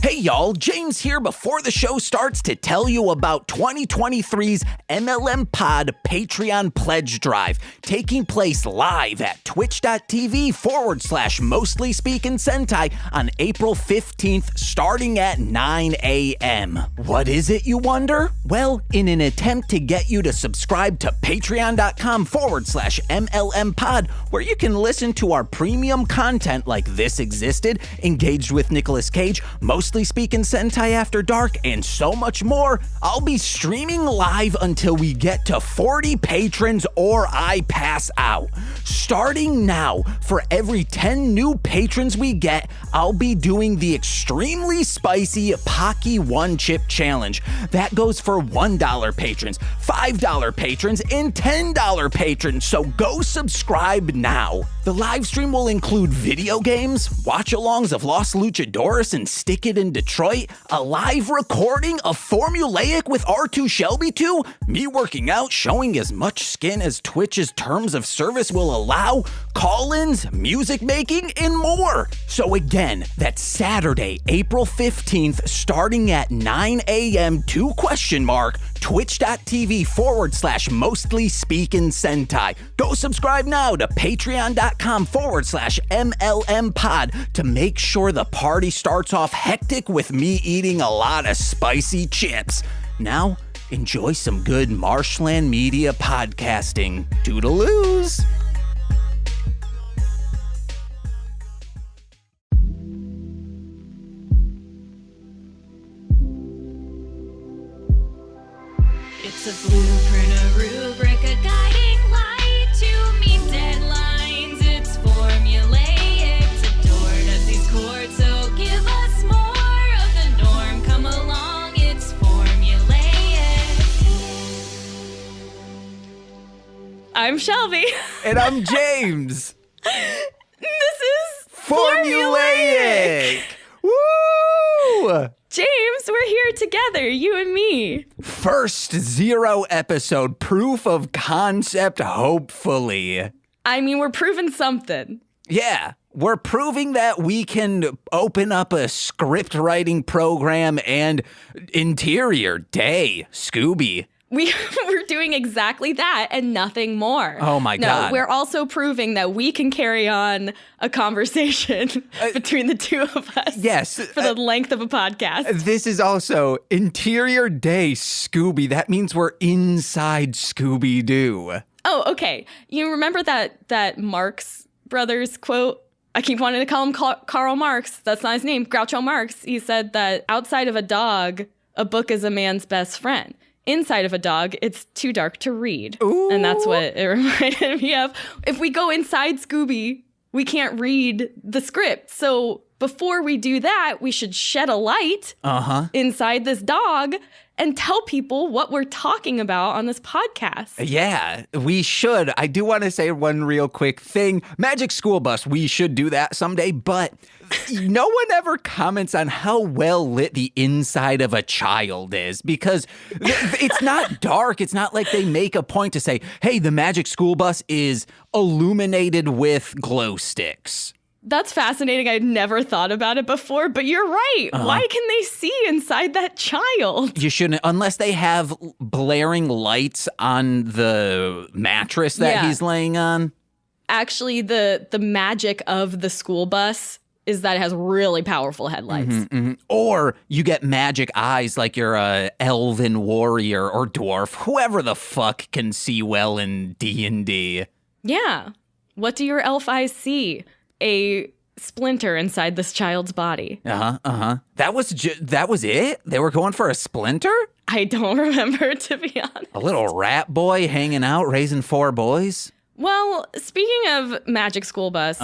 Hey y'all, James here before the show starts to tell you about 2023's MLM Pod Patreon Pledge Drive, taking place live at twitch.tv/Mostly Speakin' Sentai on April 15th, starting at 9 a.m. What is it, you wonder? Well, in an attempt to get you to subscribe to patreon.com/MLM Pod, where you can listen to our premium content like This Existed, Engaged with Nicolas Cage, Mostly Speakin' Sentai After Dark, and so much more, I'll be streaming live until we get to 40 patrons or I pass out. Starting now, for every 10 new patrons we get, I'll be doing the extremely spicy Pocky One Chip Challenge. That goes for $1 patrons, $5 patrons, and $10 patrons, so go subscribe now. The live stream will include video games, watch-alongs of Los Luchadores and Stick It in Detroit, a live recording of Formulaic with R2 Shelby 2, me working out, showing as much skin as Twitch's terms of service will allow, call-ins, music making, and more. So again, that's Saturday, April 15th, starting at 9 a.m. twitch.tv/Mostly Speakin' Sentai. Go subscribe now to patreon.com/MLM Pod to make sure the party starts off hectic with me eating a lot of spicy chips. Now, enjoy some good Marshland Media podcasting. Toodaloos! It's a blueprint, a rubric, a guiding light to meet deadlines. It's formulaic to toward us these chords, so give us more of the norm. Come along, it's formulaic. I'm Shelby. And I'm James. This is Formulaic! Woo! James, we're here together, you and me. First 0 episode, proof of concept, hopefully. I mean, we're proving something. Yeah, we're proving that we can open up a script writing program and interior day, Scooby. We're doing exactly that and nothing more. Oh my God. No, we're also proving that we can carry on a conversation between the two of us. Yes. For the length of a podcast. This is also interior day, Scooby. That means we're inside Scooby-Doo. Oh, okay. You remember that Marx Brothers quote? I keep wanting to call him Karl Marx. That's not his name. Groucho Marx. He said that outside of a dog, a book is a man's best friend. Inside of a dog, it's too dark to read. Ooh. And that's what it reminded me of. If we go inside Scooby, we can't read the script. So before we do that, we should shed a light inside this dog and tell people what we're talking about on this podcast. Yeah, we should. I do want to say one real quick thing. Magic School Bus, we should do that someday, but no one ever comments on how well lit the inside of a child is, because it's not dark. It's not like they make a point to say, hey, the Magic School Bus is illuminated with glow sticks. That's fascinating. I'd never thought about it before, but you're right. Why can they see inside that child? You shouldn't, unless they have blaring lights on the mattress that he's laying on. Actually, the magic of the school bus is that it has really powerful headlights. Or you get magic eyes like you're a elven warrior or dwarf, whoever the fuck can see well in D&D. Yeah. What do your elf eyes see? A splinter inside this child's body. That was it? They were going for a splinter? I don't remember, to be honest. A little rat boy hanging out, raising 4 boys? Well, speaking of Magic School Bus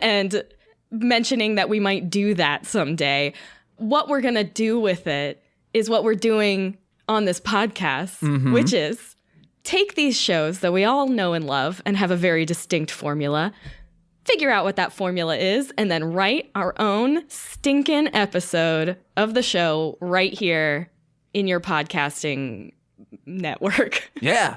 and mentioning that we might do that someday, what we're going to do with it is what we're doing on this podcast, which is take these shows that we all know and love and have a very distinct formula, figure out what that formula is, and then write our own stinking episode of the show right here in your podcasting network. Yeah.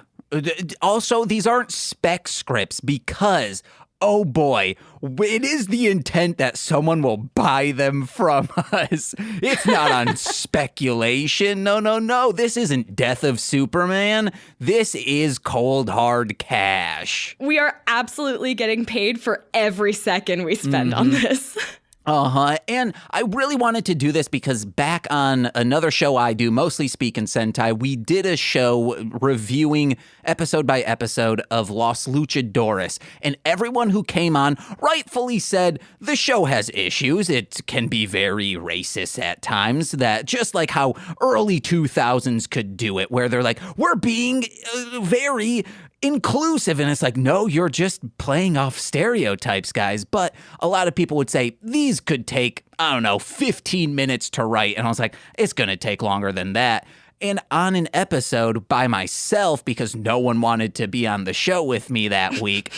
Also, these aren't spec scripts because Oh boy, it is the intent that someone will buy them from us. It's not on speculation. No. This isn't Death of Superman. This is cold, hard cash. We are absolutely getting paid for every second we spend on this. And I really wanted to do this because back on another show I do, Mostly Speakin' Sentai, we did a show reviewing episode by episode of Los Luchadores. And everyone who came on rightfully said the show has issues. It can be very racist at times, that just like how early 2000s could do it, where they're like, we're being very inclusive. And it's like, no, you're just playing off stereotypes, guys. But a lot of people would say these could take, 15 minutes to write. And I was like, it's going to take longer than that. And on an episode by myself, because no one wanted to be on the show with me that week,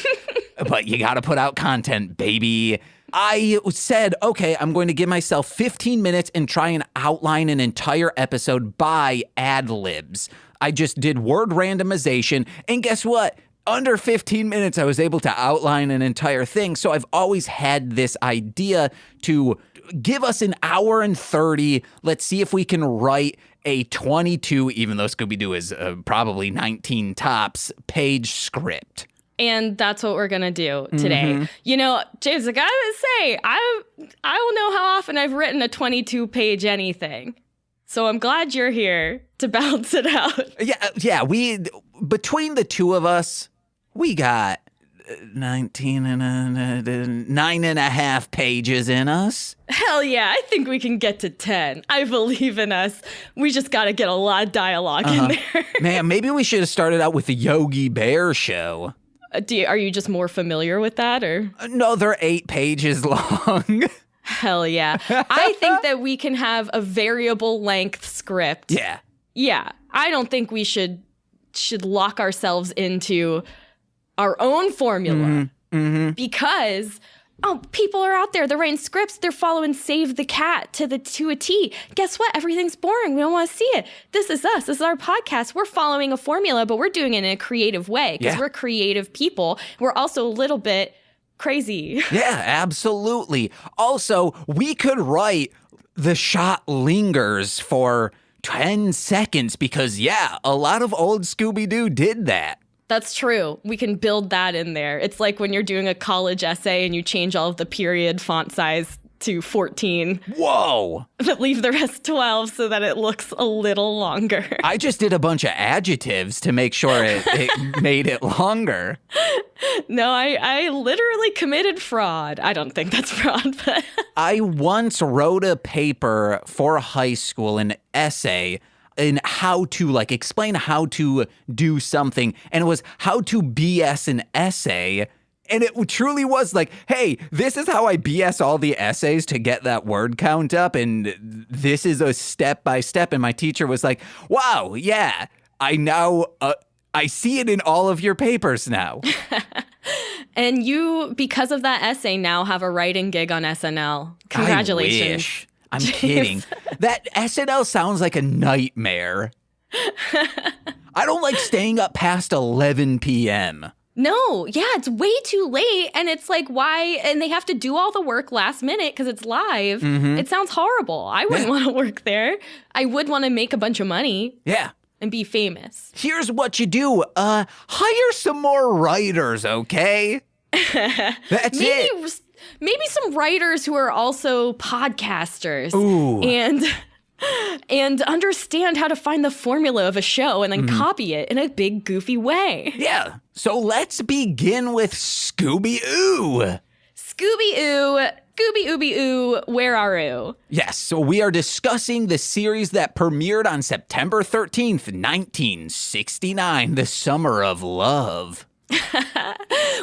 but you got to put out content, baby. I said, okay, I'm going to give myself 15 minutes and try and outline an entire episode by ad-libs. I just did word randomization, and guess what? Under 15 minutes, I was able to outline an entire thing. So I've always had this idea to give us an hour and 30. Let's see if we can write a 22, even though Scooby-Doo is probably 19 tops, page script. And that's what we're going to do today. You know, James, I gotta say, I don't know how often I've written a 22-page anything. So I'm glad you're here to balance it out. Yeah. We, between the two of us, we got 19 and 9.5 pages in us. Hell yeah, I think we can get to 10. I believe in us. We just got to get a lot of dialogue in there. Man, maybe we should have started out with the Yogi Bear show. Are you just more familiar with that, or? No, they're 8 pages long. Hell yeah. I think that we can have a variable length script. Yeah. Yeah. I don't think we should lock ourselves into our own formula because people are out there. They're writing scripts. They're following Save the Cat to a T. Guess what? Everything's boring. We don't want to see it. This is us. This is our podcast. We're following a formula, but we're doing it in a creative way because we're creative people. We're also a little bit crazy. Yeah, absolutely. Also, we could write the shot lingers for 10 seconds because, a lot of old Scooby-Doo did that. That's true. We can build that in there. It's like when you're doing a college essay and you change all of the period font size to 14. Whoa. But leave the rest 12 so that it looks a little longer. I just did a bunch of adjectives to make sure it made it longer. No, I literally committed fraud. I don't think that's fraud, but... I once wrote a paper for high school, an essay, in how to, explain how to do something. And it was how to BS an essay. And it truly was like, hey, this is how I BS all the essays to get that word count up. And this is a step by step. And my teacher was like, wow, yeah, I now, I see it in all of your papers now. And you, because of that essay, now have a writing gig on SNL. Congratulations. I wish. I'm kidding. That SNL sounds like a nightmare. I don't like staying up past 11 p.m. No, yeah, it's way too late. And it's like, why? And they have to do all the work last minute because it's live. It sounds horrible. I wouldn't want to work there. I would want to make a bunch of money. Yeah. And be famous. Here's what you do. Hire some more writers, okay? That's it. Maybe some writers who are also podcasters. Ooh. And understand how to find the formula of a show and then copy it in a big, goofy way. Yeah. So let's begin with Scooby-Doo. Scooby-Doo. Scooby-Ooby-Ooh, where are you? Yes, so we are discussing the series that premiered on September 13th, 1969, the Summer of Love.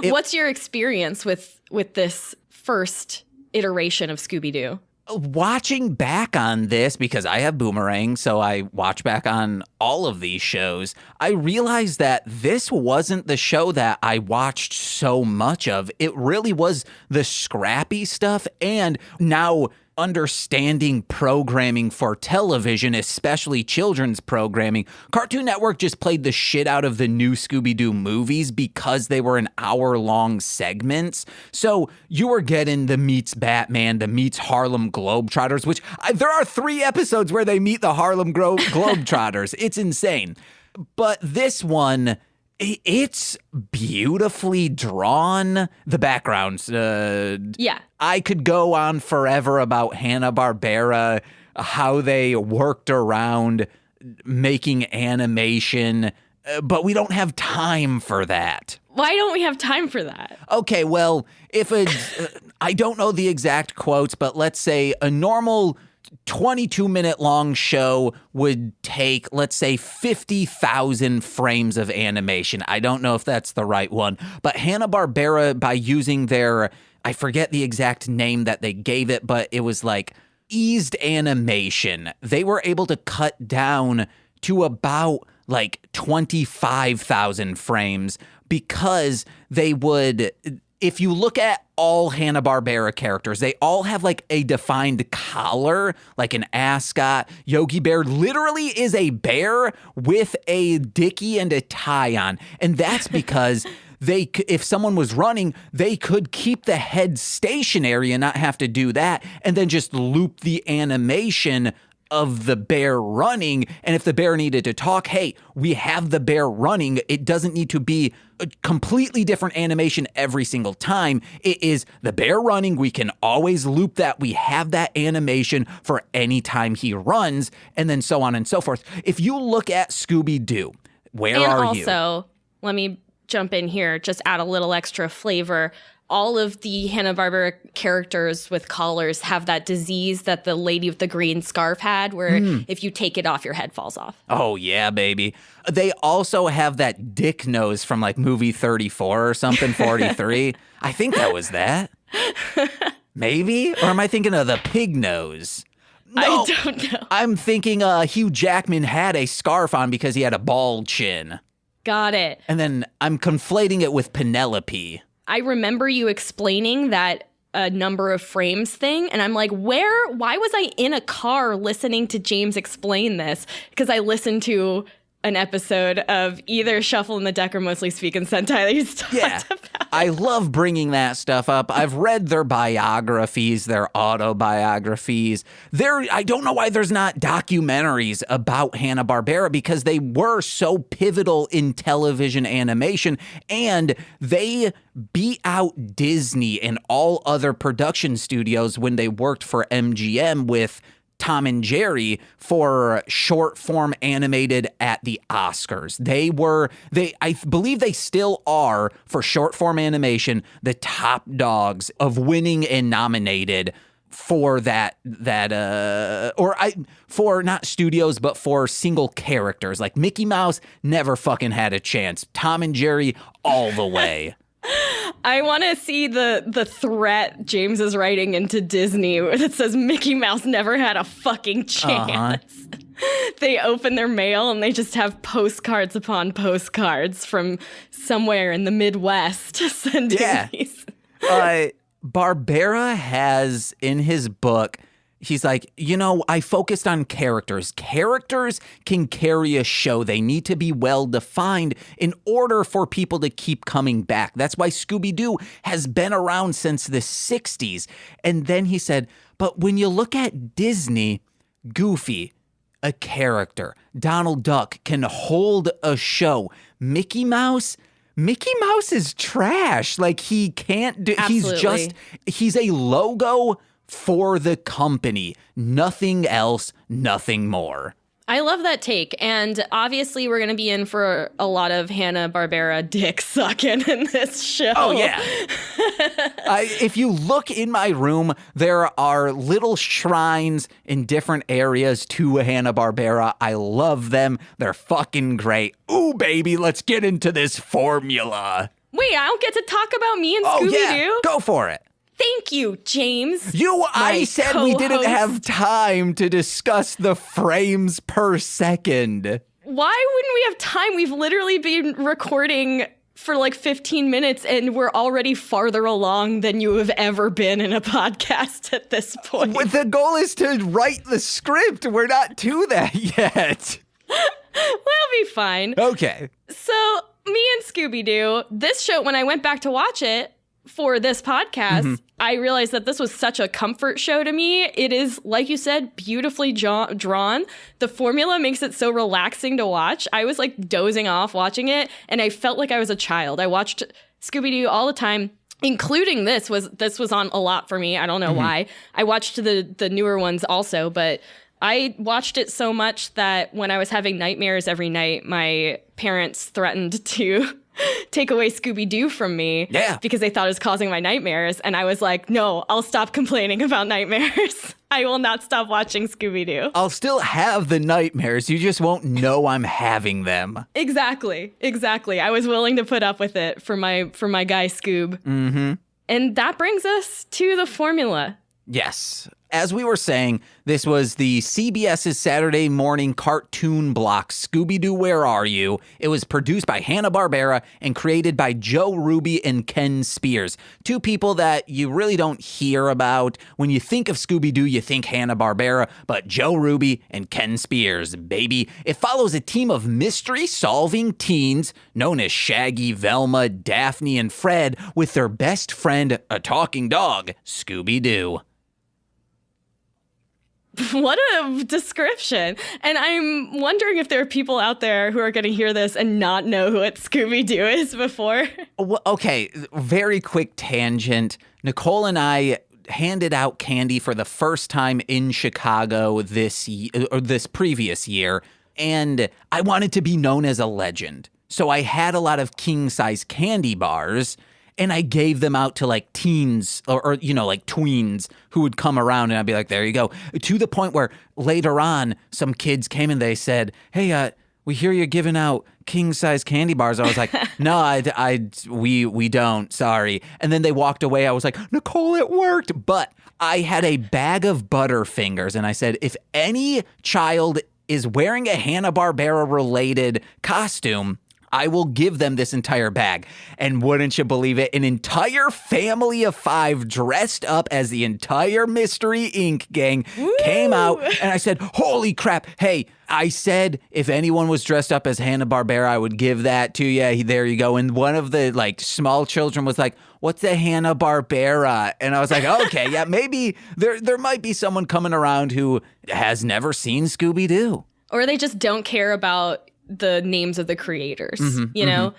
What's your experience with this first iteration of Scooby-Doo? Watching back on this, because I have Boomerang, so I watch back on all of these shows, I realized that this wasn't the show that I watched so much of. It really was the scrappy stuff, and now understanding programming for television, especially children's programming, Cartoon Network just played the shit out of the new Scooby-Doo movies because they were an hour-long segments. So you were getting the meets Batman, the meets Harlem Globetrotters, which there are 3 episodes where they meet the Harlem Globetrotters. It's insane. But this one, it's beautifully drawn. The backgrounds. Yeah. I could go on forever about Hanna-Barbera, how they worked around making animation, but we don't have time for that. Why don't we have time for that? Okay, well, if I don't know the exact quotes, but let's say a normal 22-minute long show would take, let's say, 50,000 frames of animation. I don't know if that's the right one, but Hanna-Barbera, by using their, I forget the exact name that they gave it, but it was like eased animation, they were able to cut down to about like 25,000 frames because they would, if you look at all Hanna-Barbera characters, they all have like a defined collar, like an ascot. Yogi Bear literally is a bear with a dickie and a tie on. And that's because if someone was running, they could keep the head stationary and not have to do that, and then just loop the animation of the bear running. And if the bear needed to talk, hey, we have the bear running. It doesn't need to be a completely different animation every single time. It is the bear running. We can always loop that. We have that animation for any time he runs, and then so on and so forth. If you look at Scooby-Doo, where are you? And also, let me jump in here, just add a little extra flavor. All of the Hanna-Barbera characters with collars have that disease that the lady with the green scarf had, where if you take it off, your head falls off. Oh, yeah, baby. They also have that dick nose from like movie 34 or something, 43. I think that was that. Maybe? Or am I thinking of the pig nose? No, I don't know. I'm thinking Hugh Jackman had a scarf on because he had a bald chin. Got it. And then I'm conflating it with Penelope. I remember you explaining that a number of frames thing, and I'm like, why was I in a car listening to James explain this? Because I listened to an episode of either Shuffle in the Deck or Mostly Speak in Sentai that he's talked about. I love bringing that stuff up. I've read their biographies, their autobiographies. I don't know why there's not documentaries about Hanna-Barbera, because they were so pivotal in television animation, and they beat out Disney and all other production studios when they worked for MGM with Tom and Jerry for short form animated at the Oscars. I believe they still are, for short form animation, the top dogs of winning and nominated for for not studios, but for single characters. Like Mickey Mouse never fucking had a chance. Tom and Jerry all the way. I want to see the threat James is writing into Disney that says Mickey Mouse never had a fucking chance. They open their mail and they just have postcards upon postcards from somewhere in the Midwest sending these. Barbera has in his book, he's like, I focused on characters. Characters can carry a show. They need to be well defined in order for people to keep coming back. That's why Scooby-Doo has been around since the 60s. And then he said, but when you look at Disney, Goofy, a character. Donald Duck can hold a show. Mickey Mouse is trash. Like, he can't do, Absolutely. he's a logo for the company. Nothing else, nothing more. I love that take. And obviously we're going to be in for a lot of Hanna-Barbera dick sucking in this show. Oh, yeah. If you look in my room, there are little shrines in different areas to Hanna-Barbera. I love them. They're fucking great. Ooh, baby, let's get into this formula. Wait, I don't get to talk about me and Scooby-Doo? Yeah, go for it. Thank you, James. I said we didn't have time to discuss the frames per second. Why wouldn't we have time? We've literally been recording for like 15 minutes and we're already farther along than you have ever been in a podcast at this point. But the goal is to write the script. We're not to that yet. We'll be fine. Okay. So me and Scooby-Doo, this show, when I went back to watch it for this podcast, I realized that this was such a comfort show to me. It is, like you said, beautifully drawn. The formula makes it so relaxing to watch. I was like dozing off watching it, and I felt like I was a child. I watched Scooby-Doo all the time, including this was on a lot for me. I don't know why. I watched the newer ones also, but I watched it so much that when I was having nightmares every night, my parents threatened to take away Scooby-Doo from me because they thought it was causing my nightmares. And I was like, no, I'll stop complaining about nightmares. I will not stop watching Scooby-Doo. I'll still have the nightmares. You just won't know I'm having them. Exactly. I was willing to put up with it for my guy Scoob. Mm-hmm. And that brings us to the formula. Yes. As we were saying, this was the CBS's Saturday morning cartoon block, Scooby-Doo, Where Are You? It was produced by Hanna-Barbera and created by Joe Ruby and Ken Spears, two people that you really don't hear about. When you think of Scooby-Doo, you think Hanna-Barbera, but Joe Ruby and Ken Spears, baby. It follows a team of mystery-solving teens known as Shaggy, Velma, Daphne, and Fred with their best friend, a talking dog, Scooby-Doo. What a description. And I'm wondering if there are people out there who are going to hear this and not know what Scooby-Doo is before. Well, okay, very quick tangent. Nicole and I handed out candy for the first time in Chicago this previous year, and I wanted to be known as a legend. So I had a lot of king-size candy bars, and I gave them out to like teens or like tweens who would come around, and I'd be like, there you go. To the point where later on, some kids came and they said, hey, we hear you're giving out king-size candy bars. I was like, no, we don't, sorry. And then they walked away. I was like, Nicole, it worked. But I had a bag of Butterfingers, and I said, if any child is wearing a Hanna-Barbera related costume, I will give them this entire bag. And wouldn't you believe it? An entire family of 5 dressed up as the entire Mystery Inc. gang came out. And I said, holy crap. Hey, I said if anyone was dressed up as Hanna-Barbera, I would give that to you. There you go. And one of the like small children was like, what's a Hanna-Barbera? And I was like, okay, yeah, maybe there might be someone coming around who has never seen Scooby-Doo. Or they just don't care about the names of the creators, you know?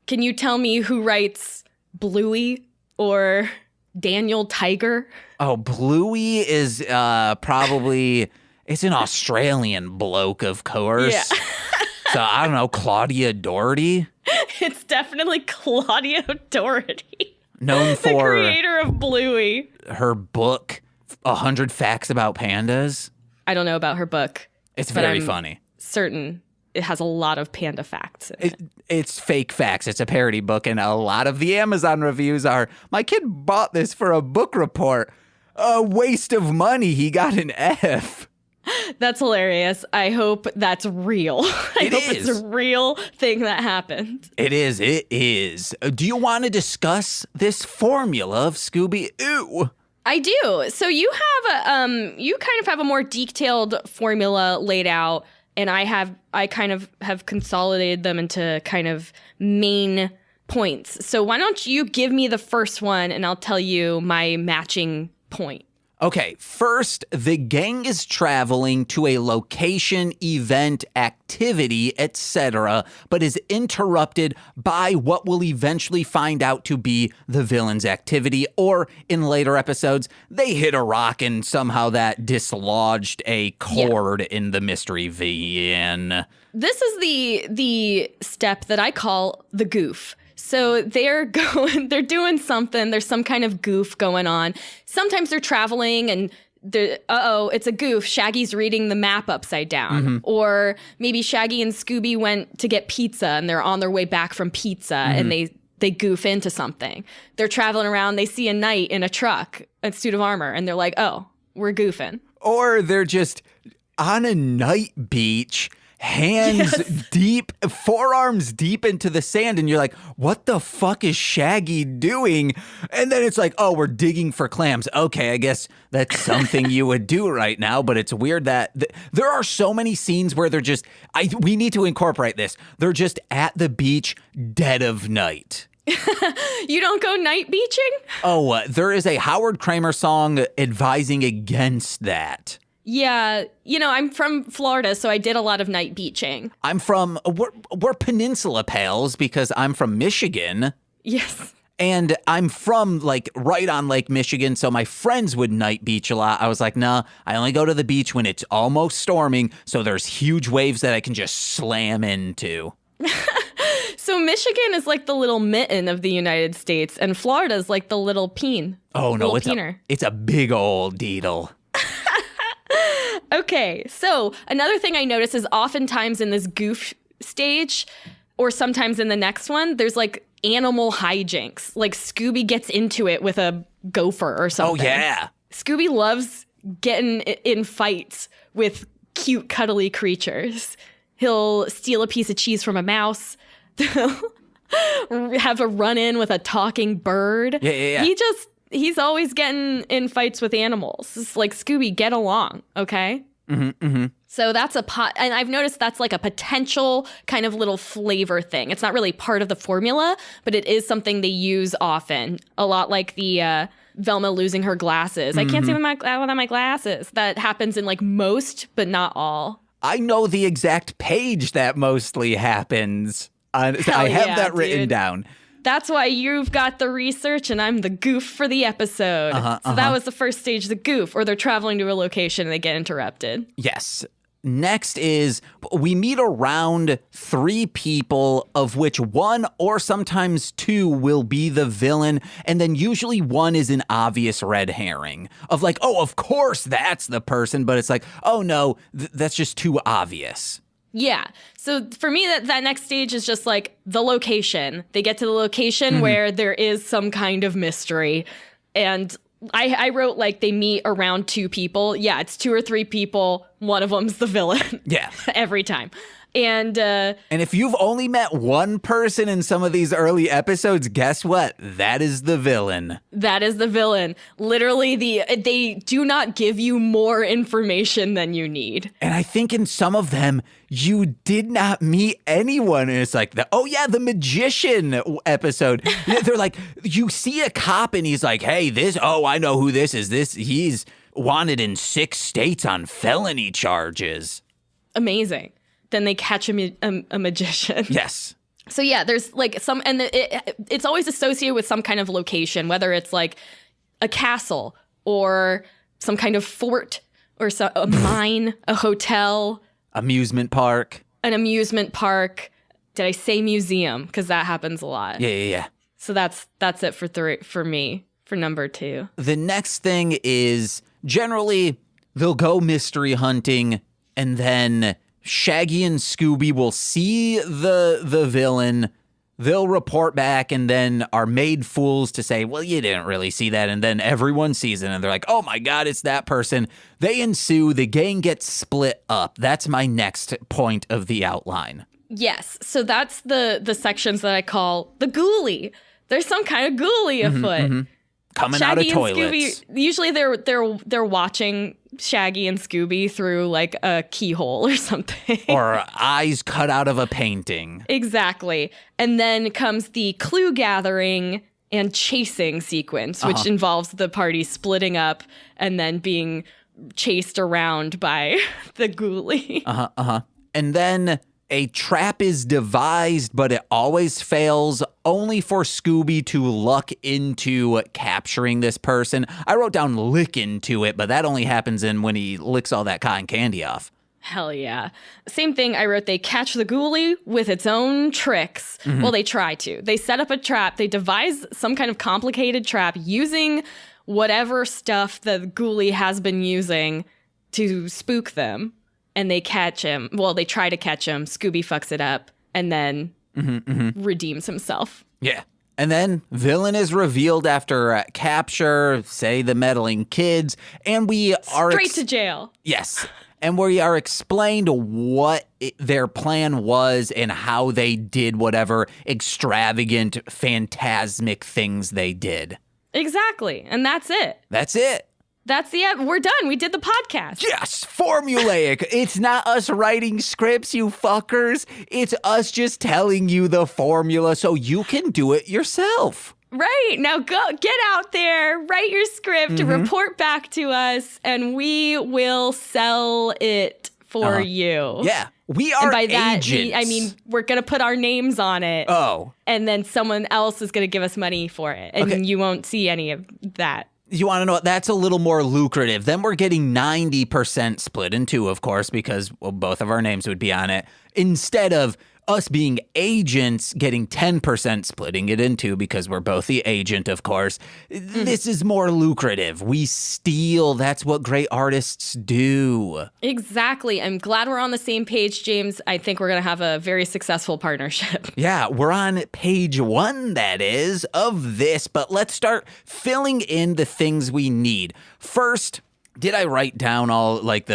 Can you tell me who writes Bluey or Daniel Tiger? Oh, Bluey is probably, it's an Australian bloke, of course. Yeah. So I don't know, Claudia Doherty? It's definitely Claudia Doherty. Known for the creator of Bluey. Her book, 100 Facts About Pandas. I don't know about her book. It's very funny. Certain it has a lot of panda facts in it. It's fake facts. It's a parody book, and a lot of the Amazon reviews are, my kid bought this for a book report. A waste of money. He got an F. That's hilarious. I hope that's real. I hope it's a real thing that happened. It is. It is. Do you want to discuss this formula of Scooby-Doo? I do. So you have you kind of have a more detailed formula laid out, and I kind of have consolidated them into kind of main points. So why don't you give me the first one, and I'll tell you my matching point. Okay, first, the gang is traveling to a location, event, activity, etc., but is interrupted by what we'll eventually find out to be the villain's activity, or in later episodes, they hit a rock and somehow that dislodged a cord in the mystery van. This is the step that I call the goof. So they're doing something. There's some kind of goof going on. Sometimes they're traveling and it's a goof. Shaggy's reading the map upside down. Mm-hmm. Or maybe Shaggy and Scooby went to get pizza and they're on their way back from pizza and they goof into something. They're traveling around. They see a knight in a truck, a suit of armor, and they're like, oh, we're goofing. Or they're just on a night beach hands deep, forearms deep into the sand. And you're like, what the fuck is Shaggy doing? And then it's like, oh, we're digging for clams. Okay, I guess that's something you would do right now. But it's weird that there are so many scenes where they're just, we need to incorporate this. They're just at the beach, dead of night. You don't go night beaching? Oh, there is a Howard Kramer song advising against that. Yeah, I'm from Florida, so I did a lot of night beaching. We're peninsula pals because I'm from Michigan. Yes. And I'm from right on Lake Michigan, so my friends would night beach a lot. I was like, nah, I only go to the beach when it's almost storming, so there's huge waves that I can just slam into. So Michigan is like the little mitten of the United States, and Florida is like the little peen. Oh, no, it's a big old deedle. Okay, so another thing I notice is oftentimes in this goof stage, or sometimes in the next one, there's like animal hijinks. Like Scooby gets into it with a gopher or something. Oh, yeah. Scooby loves getting in fights with cute, cuddly creatures. He'll steal a piece of cheese from a mouse. Have a run-in with a talking bird. Yeah. He's always getting in fights with animals. It's like, Scooby, get along, okay? Mm-hmm. So that's and I've noticed that's like a potential kind of little flavor thing. It's not really part of the formula, but it is something they use often. A lot like the Velma losing her glasses. I can't see without my glasses. That happens in like most, but not all. I know the exact page that mostly happens. I have that written down. That's why you've got the research and I'm the goof for the episode. So that was the first stage, the goof, or they're traveling to a location and they get interrupted. Yes. Next is we meet around 3 people, of which 1 or sometimes 2 will be the villain. And then usually 1 is an obvious red herring of like, oh, of course that's the person. But it's like, oh, no, that's just too obvious. Yeah. So for me, that next stage is just like the location. They get to the location where there is some kind of mystery. And I wrote like they meet around 2 people. Yeah, it's 2 or 3 people. One of them's the villain. Yeah. Every time. And if you've only met 1 person in some of these early episodes, guess what? That is the villain. That is the villain. Literally, they do not give you more information than you need. And I think in some of them, you did not meet anyone. And it's like, the magician episode. They're like, you see a cop and he's like, hey, I know who this is. He's wanted in 6 states on felony charges. Amazing. Then they catch a magician. Yes. So yeah, there's like it's always associated with some kind of location, whether it's like a castle or some kind of fort or a mine, a hotel. Amusement park. An amusement park. Did I say museum? Because that happens a lot. Yeah. So that's it for me, for number 2. The next thing is generally they'll go mystery hunting and then Shaggy and Scooby will see the villain. They'll report back and then are made fools to say, well, you didn't really see that. And then everyone sees it and they're like, oh my God, it's that person. They ensue. The gang gets split up. That's my next point of the outline. Yes. So that's the sections that I call the ghoulie. There's some kind of ghoulie afoot. Coming Shaggy out of and toilets. Scooby, usually they're watching Shaggy and Scooby through like a keyhole or something. Or eyes cut out of a painting. Exactly. And then comes the clue gathering and chasing sequence, which involves the party splitting up and then being chased around by the ghoulie. And then a trap is devised, but it always fails, only for Scooby to luck into capturing this person. I wrote down lick into it, but that only happens when he licks all that cotton candy off. Hell yeah. Same thing, I wrote they catch the ghoulie with its own tricks. Well, they try to. They set up a trap. They devise some kind of complicated trap using whatever stuff the ghoulie has been using to spook them. And they catch him. Well, they try to catch him. Scooby fucks it up and then redeems himself. Yeah. And then villain is revealed after capture, say the meddling kids, and we are straight to jail. Yes. and we are explained what their plan was and how they did whatever extravagant, phantasmic things they did. Exactly. And that's it. That's it. That's the end. We're done. We did the podcast. Yes, formulaic. It's not us writing scripts, you fuckers. It's us just telling you the formula so you can do it yourself. Right. Now go get out there, write your script, report back to us, and we will sell it for you. Yeah. We are and by that, agents. we're going to put our names on it. Oh. And then someone else is going to give us money for it. And you won't see any of that. You want to know what? That's a little more lucrative. Then we're getting 90% split in two, of course, because both of our names would be on it. Instead of us being agents getting 10% splitting it in two because we're both the agent, of course. This is more lucrative. We steal. That's what great artists do. Exactly. I'm glad we're on the same page, James. I think we're going to have a very successful partnership. Yeah, we're on page 1, that is, of this. But let's start filling in the things we need. First, did I write down all like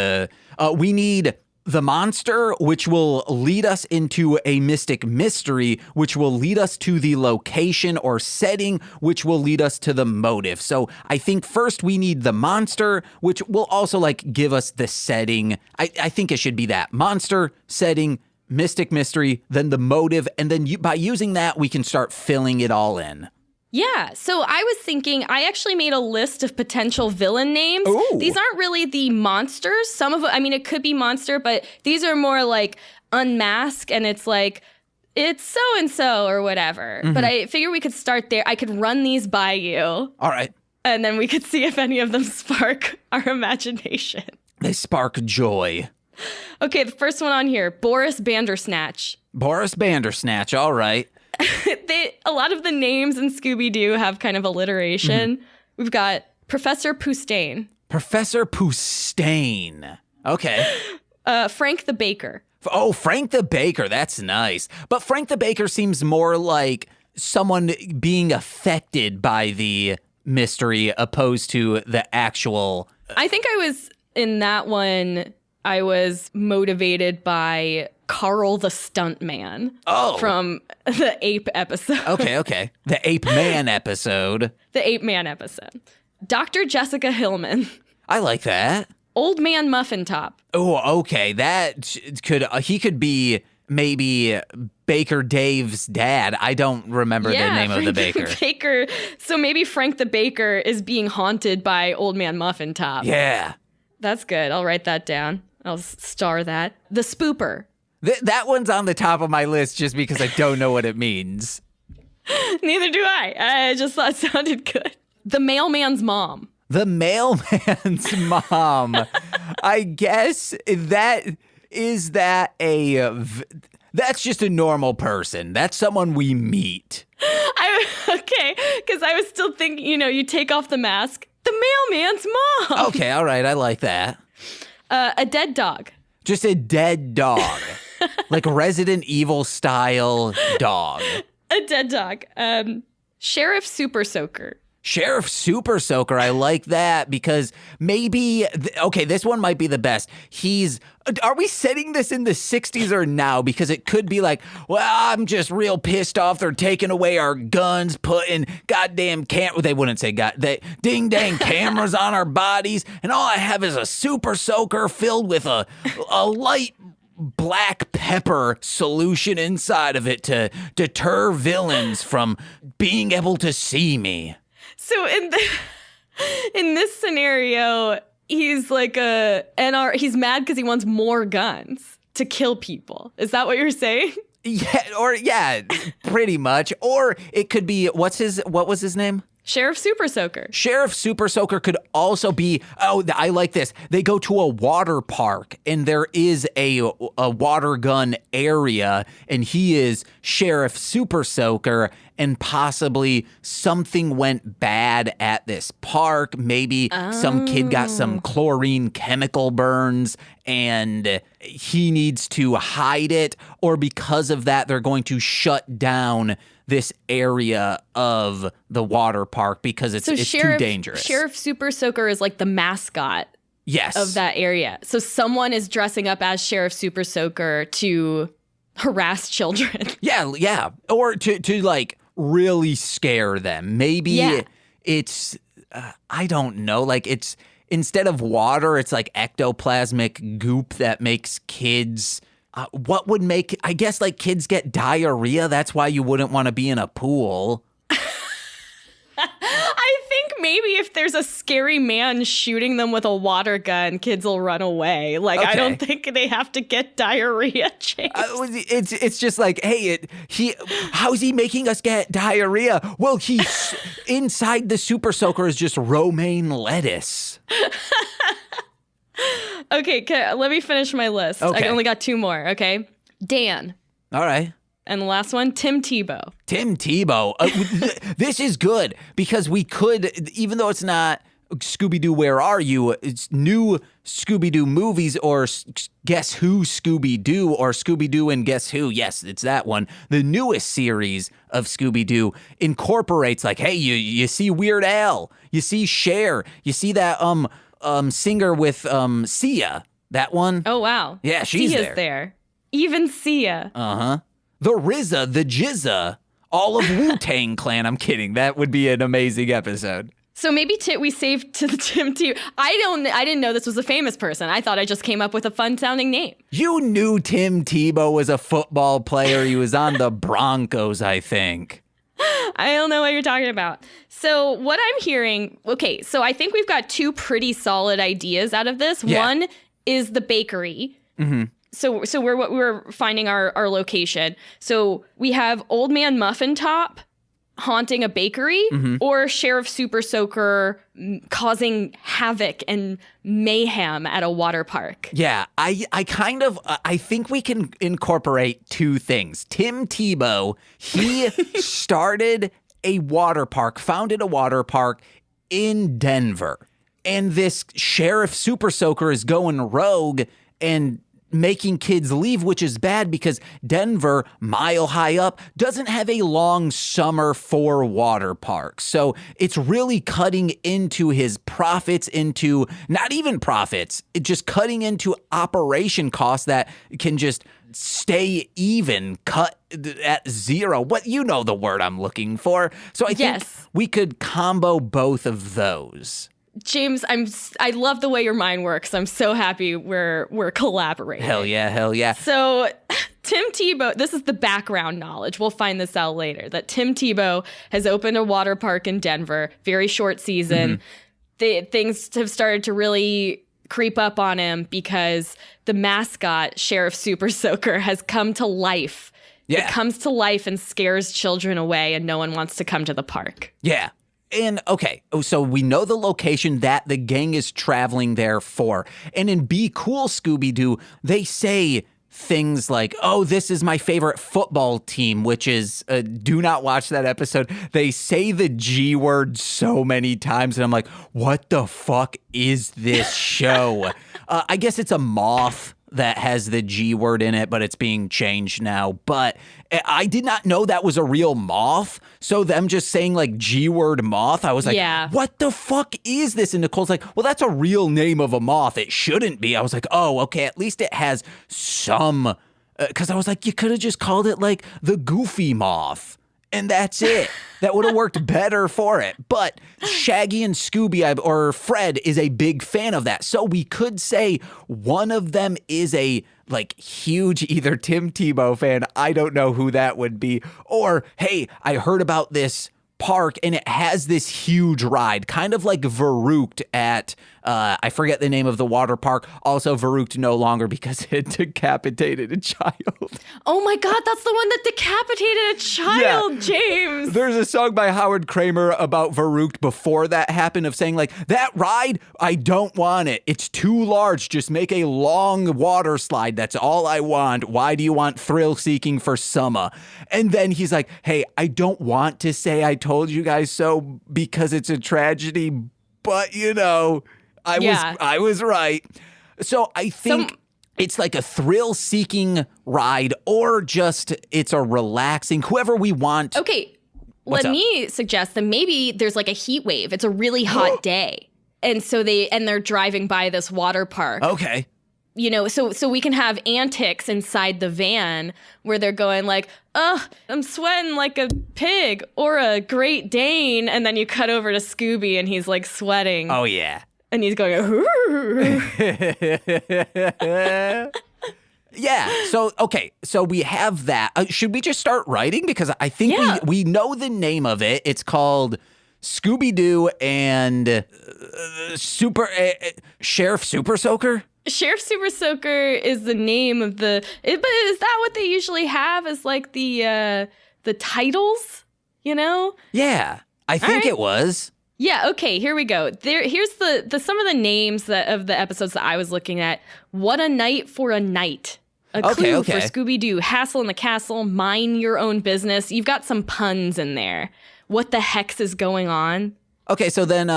we need the monster, which will lead us into a mystic mystery, which will lead us to the location or setting, which will lead us to the motive. So I think first we need the monster, which will also like give us the setting. I think it should be that monster, setting, mystic mystery, then the motive. And then by using that, we can start filling it all in. Yeah, so I was thinking, I actually made a list of potential villain names. Ooh. These aren't really the monsters. Some of it, it could be monster, but these are more like unmask, and it's like, it's so-and-so or whatever. But I figure we could start there. I could run these by you. All right. And then we could see if any of them spark our imagination. They spark joy. Okay, the first one on here, Boris Bandersnatch. Boris Bandersnatch, all right. A lot of the names in Scooby-Doo have kind of alliteration. We've got Professor Poustain. Professor Poustain. Okay. Frank the Baker. Oh, Frank the Baker. That's nice. But Frank the Baker seems more like someone being affected by the mystery opposed to the actual. I think in that one, I was motivated by Carl the Stuntman from the Ape episode. Okay. The Ape Man episode. The Ape Man episode. Dr. Jessica Hillman. I like that. Old Man Muffin Top. Oh, okay. That he could be maybe Baker Dave's dad. I don't remember the name of the baker. Baker. So maybe Frank the Baker is being haunted by Old Man Muffin Top. Yeah. That's good. I'll write that down. I'll star that. The Spooper. That one's on the top of my list just because I don't know what it means. Neither do I. I just thought it sounded good. The Mailman's Mom. The Mailman's Mom. I guess that's just a normal person. That's someone we meet. Okay, because I was still thinking, you take off the mask. The Mailman's Mom. Okay, all right. I like that. A dead dog. Just a dead dog. Like Resident Evil style dog. A dead dog. Sheriff Super Soaker. Sheriff Super Soaker, I like that because maybe, this one might be the best. Are we setting this in the 60s or now? Because it could be like, well, I'm just real pissed off. They're taking away our guns, putting goddamn they wouldn't say ding-dang cameras on our bodies. And all I have is a super soaker filled with a light black pepper solution inside of it to deter villains from being able to see me. So in this scenario, he's like he's mad because he wants more guns to kill people. Is that what you're saying? Yeah, pretty much. Or it could be, what was his name? Sheriff Super Soaker. Sheriff Super Soaker could also be, I like this. They go to a water park and there is a water gun area and he is Sheriff Super Soaker and possibly something went bad at this park. Maybe some kid got some chlorine chemical burns and he needs to hide it, or because of that, they're going to shut down this area of the water park because it's too dangerous. Sheriff Super Soaker is like the mascot Yes. of that area. So someone is dressing up as Sheriff Super Soaker to harass children. Yeah. Or to like really scare them. Maybe it's, I don't know, like it's, instead of water, it's like ectoplasmic goop that makes kids, what would make, I guess like kids get diarrhea. That's why you wouldn't want to be in a pool. I think maybe if there's a scary man shooting them with a water gun, kids will run away. Like, I don't think they have to get diarrhea, James. It's just like, hey, how's he making us get diarrhea? Well, he's inside the Super Soaker is just romaine lettuce. Okay, let me finish my list. Okay. I only got 2 more, okay? Dan. All right. And the last one, Tim Tebow. Tim Tebow. This is good because we could, even though it's not Scooby-Doo, Where Are You? It's new Scooby-Doo movies or Guess Who Scooby-Doo or Scooby-Doo and Guess Who. Yes, it's that one. The newest series of Scooby-Doo incorporates like, hey, you see Weird Al, you see Cher, you see that singer with Sia, that one. Oh, wow. Yeah, she's Sia's there. Even Sia. Uh-huh. The RZA, the Jizza, all of Wu-Tang Clan. I'm kidding. That would be an amazing episode. So maybe we saved to the Tim Tebow. I didn't know this was a famous person. I thought I just came up with a fun-sounding name. You knew Tim Tebow was a football player. He was on the Broncos, I think. I don't know what you're talking about. So what I'm hearing, okay, so I think we've got 2 pretty solid ideas out of this. Yeah. One is the bakery. Mm-hmm. So we're finding our location. So we have Old Man Muffin Top haunting a bakery, or Sheriff Super Soaker causing havoc and mayhem at a water park. Yeah, I think we can incorporate 2 things. Tim Tebow, he started a water park, founded a water park in Denver. And this Sheriff Super Soaker is going rogue and making kids leave, which is bad because Denver, mile high up, doesn't have a long summer for water parks. So it's really cutting into his profits, into not even profits, just cutting into operation costs that can just stay even, cut at 0. What, you know the word I'm looking for. So I think we could combo both of those. James, I love the way your mind works. I'm so happy we're collaborating. Hell yeah. So Tim Tebow, this is the background knowledge. We'll find this out later. That Tim Tebow has opened a water park in Denver. Very short season. Things have started to really creep up on him because the mascot, Sheriff Super Soaker, has come to life. Yeah. It comes to life and scares children away, and no one wants to come to the park. Yeah. And okay, so we know the location that the gang is traveling there for. And in Be Cool Scooby-Doo, they say things like, oh, this is my favorite football team, which is, do not watch that episode. They say the G word so many times, and I'm like, what the fuck is this show? I guess it's a moth that has the G word in it, but it's being changed now. But I did not know that was a real moth. So them just saying like G word moth, I was like, what the fuck is this? And Nicole's like, well, that's a real name of a moth. It shouldn't be. I was like, oh, okay. At least it has some, because I was like, you could have just called it like the Goofy Moth. And that's it. That would have worked better for it. But Shaggy and Scooby, or Fred, is a big fan of that. So we could say one of them is a like huge either Tim Tebow fan. I don't know who that would be. Or, hey, I heard about this park and it has this huge ride, kind of like Verrückt at, I forget the name of the water park. Also Verrückt no longer because it decapitated a child. Oh my God, that's the one that decapitated a child, James. There's a song by Howard Kramer about Verrückt before that happened of saying like, that ride, I don't want it. It's too large. Just make a long water slide. That's all I want. Why do you want thrill seeking for summer? And then he's like, hey, I don't want to say I told you guys so because it's a tragedy, but you know, I was right. So I think it's like a thrill-seeking ride, or just it's a relaxing, whoever we want. Okay, let me suggest that maybe there's like a heat wave. It's a really hot day. And so they're driving by this water park. Okay. You know, so we can have antics inside the van where they're going like, "Oh, I'm sweating like a pig or a Great Dane," and then you cut over to Scooby and he's like sweating. Oh yeah. And he's going, "Ooh." Yeah. So, okay. So we have that. Should we just start writing? Because I think we know the name of it. It's called Scooby-Doo and Sheriff Super Soaker? Sheriff Super Soaker is the name of but is that what they usually have as like the titles, you know? Yeah. I think it was. Yeah, okay, here we go. Here's the some of the names of the episodes that I was looking at. What a Night for a Night. A Clue for Scooby-Doo. Hassle in the Castle. Mind Your Own Business. You've got some puns in there. What the hex is going on? Okay, so then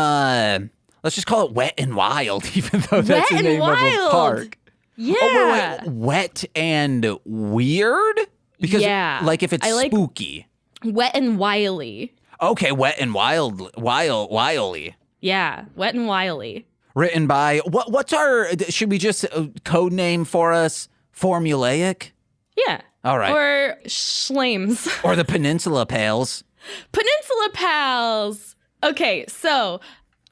let's just call it Wet and Wild, even though that's the name of a park. Yeah. Oh, wait. Wet and Weird? Because like if it's spooky. Wet and Wily. Okay, Wet and Wily. Yeah, Wet and Wily. Written by, what's should we just code name for us? Formulaic? Yeah. All right. Or Schlames. Or the Peninsula Pals. Peninsula Pals. Okay, so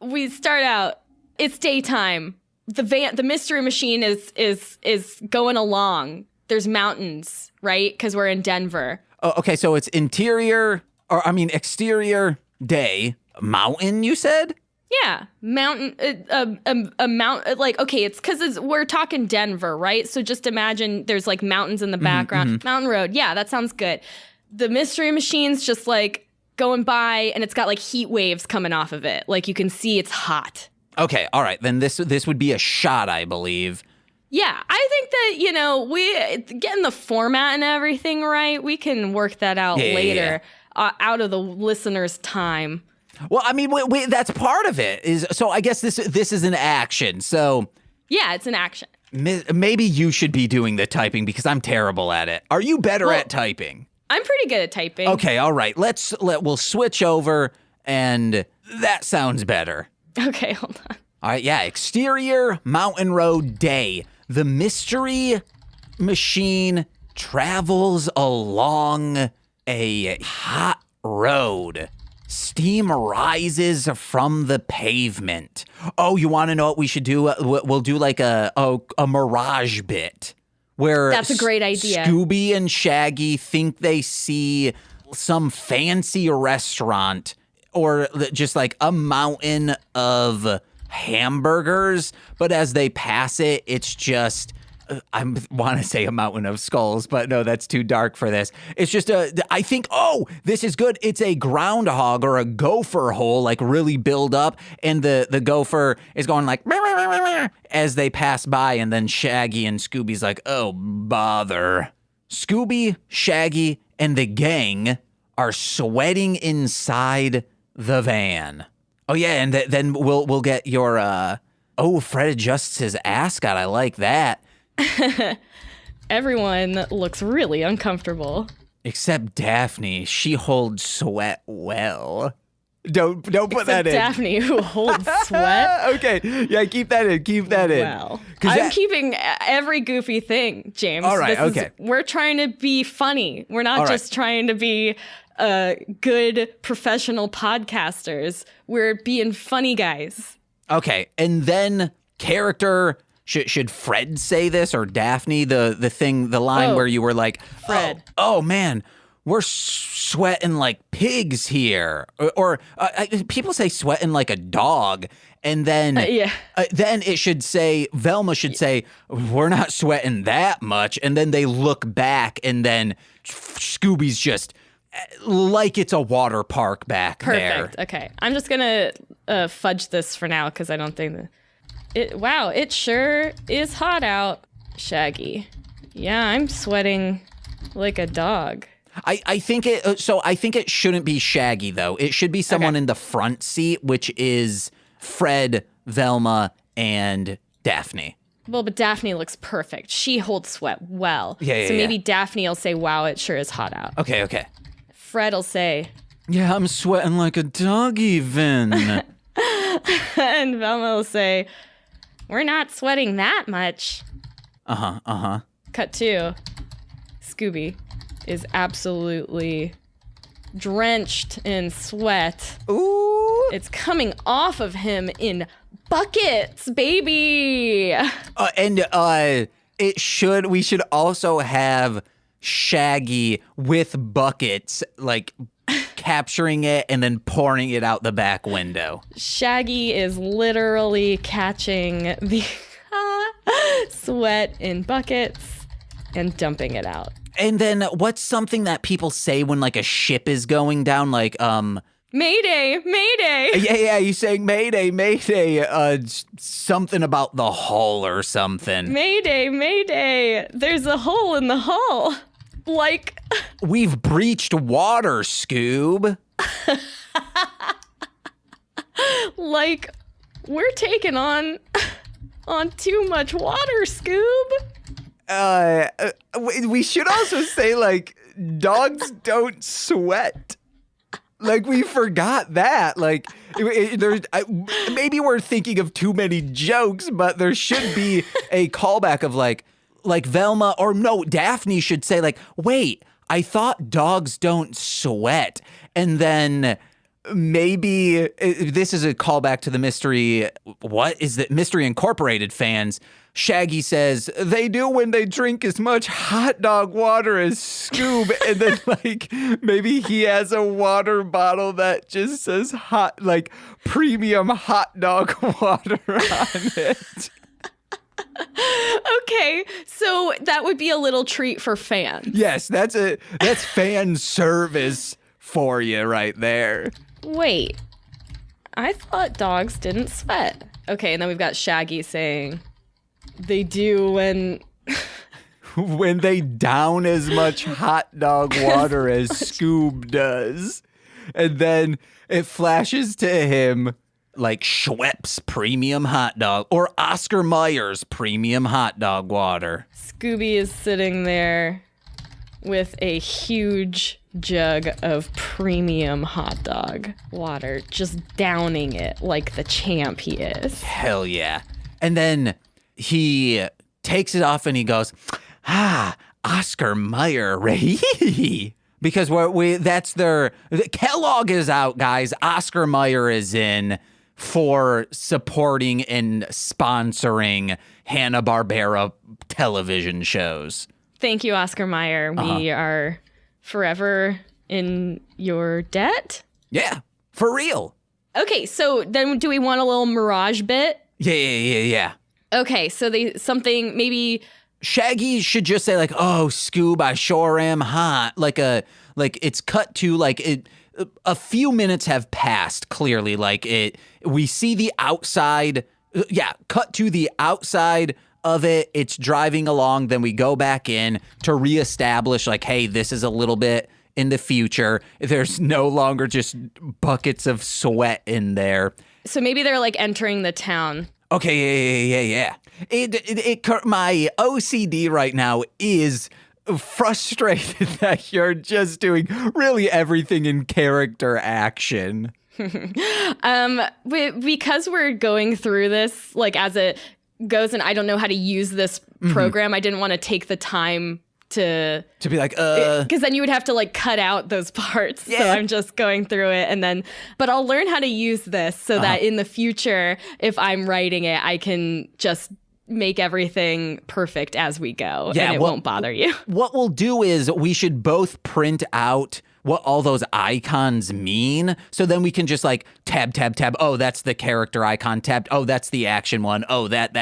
we start out. It's daytime. The mystery machine is going along. There's mountains, right? Because we're in Denver. Oh, okay, so it's exterior day. Mountain, you said? Yeah, mountain, a mountain, like, okay, it's because we're talking Denver, right? So just imagine there's like mountains in the background. Mm-hmm. Mountain Road, yeah, that sounds good. The mystery machine's just like going by and it's got like heat waves coming off of it. Like you can see it's hot. Okay, all right, then this would be a shot, I believe. Yeah, I think that, we getting the format and everything right, we can work that out later out of the listener's time. Well, I mean, that's part of it. So I guess this is an action. So yeah, it's an action. Maybe you should be doing the typing because I'm terrible at it. Are you better at typing? I'm pretty good at typing. Okay, all right. We'll switch over, and that sounds better. Okay, hold on. All right, yeah. Exterior Mountain Road day. The mystery machine travels along a hot road. Steam rises from the pavement. Oh, you want to know what we should do? We'll do like a mirage bit where that's a great idea. Scooby and Shaggy think they see some fancy restaurant or just like a mountain of hamburgers, but as they pass it, it's just I want to say a mountain of skulls, but no, that's too dark for this. It's just I think, this is good. It's a groundhog or a gopher hole, like really build up, and the gopher is going like as they pass by, and then Shaggy and Scooby's like, oh, bother. Scooby, Shaggy, and the gang are sweating inside the van. Oh, yeah, and then we'll get your, Fred adjusts his ascot. I like that. Everyone looks really uncomfortable. Except Daphne. She holds sweat well. Don't put that in. Daphne, who holds sweat? Okay. Yeah, keep that in. Well, I'm keeping every goofy thing, James. All right, okay. We're trying to be funny. We're not just trying to be good professional podcasters. We're being funny guys. Okay, and then character... Should Fred say this or Daphne? The line where you were like, Fred. Oh man, we're sweating like pigs here. Or people say sweating like a dog. And then, then it should say, Velma should say, we're not sweating that much. And then they look back and then Scooby's just like it's a water park back there. Perfect. Okay. I'm just going to fudge this for now because I don't think that... it sure is hot out, Shaggy. Yeah, I'm sweating like a dog. I think it shouldn't be Shaggy though. It should be someone in the front seat, which is Fred, Velma, and Daphne. Well, but Daphne looks perfect. She holds sweat well. Yeah. So maybe Daphne will say, wow, it sure is hot out. Okay. Fred will say, yeah, I'm sweating like a dog even. And Velma will say, we're not sweating that much. Cut 2. Scooby is absolutely drenched in sweat. Ooh. It's coming off of him in buckets, baby. We should also have Shaggy with buckets, like capturing it and then pouring it out the back window. Shaggy is literally catching the sweat in buckets and dumping it out. And then what's something that people say when like a ship is going down? Like, Mayday, mayday. Yeah, you saying mayday, mayday, something about the hull or something. Mayday, mayday. There's a hole in the hull. Like, we've breached water, Scoob. Like, we're taking on too much water, Scoob. We should also say, like, dogs don't sweat. Like, we forgot that. Like, maybe we're thinking of too many jokes, but there should be a callback of, like Velma, or no, Daphne should say, like, wait, I thought dogs don't sweat. And then maybe this is a callback to the Mystery, what is it? Mystery Incorporated fans. Shaggy says, they do when they drink as much hot dog water as Scoob. And then, like, maybe he has a water bottle that just says hot, like, premium hot dog water on it. Okay, so that would be a little treat for fans. Yes, that's fan service for you right there. Wait, I thought dogs didn't sweat. Okay, and then we've got Shaggy saying, they do when they down as much hot dog water as Scoob does. And then it flashes to him like Schweppes premium hot dog or Oscar Mayer's premium hot dog water. Scooby is sitting there with a huge jug of premium hot dog water, just downing it like the champ he is. Hell yeah. And then he takes it off and he goes, Oscar Mayer, because that's Kellogg is out, guys. Oscar Mayer is in for supporting and sponsoring Hanna-Barbera television shows. Thank you, Oscar Mayer. We are forever in your debt. Yeah, for real. Okay, so then do we want a little Mirage bit? Yeah. Okay, so maybe Shaggy should just say like, "Oh, Scoob, I sure am hot." Like it's cut to like a few minutes have passed. Clearly, we see the outside. Yeah, cut to the outside of it. It's driving along. Then we go back in to reestablish like, hey, this is a little bit in the future. There's no longer just buckets of sweat in there. So maybe they're like entering the town. Okay, yeah. My OCD right now is frustrated that you're just doing really everything in character action. Because we're going through this, like as it goes, and I don't know how to use this program, I didn't want to take the time to be like, because then you would have to like cut out those parts. Yeah. So I'm just going through it but I'll learn how to use this so that in the future, if I'm writing it, I can just make everything perfect as we go and it won't bother you. What we'll do is we should both print out what all those icons mean. So then we can just like tab. Oh, that's the character icon tabbed. Oh, that's the action one. Oh, that.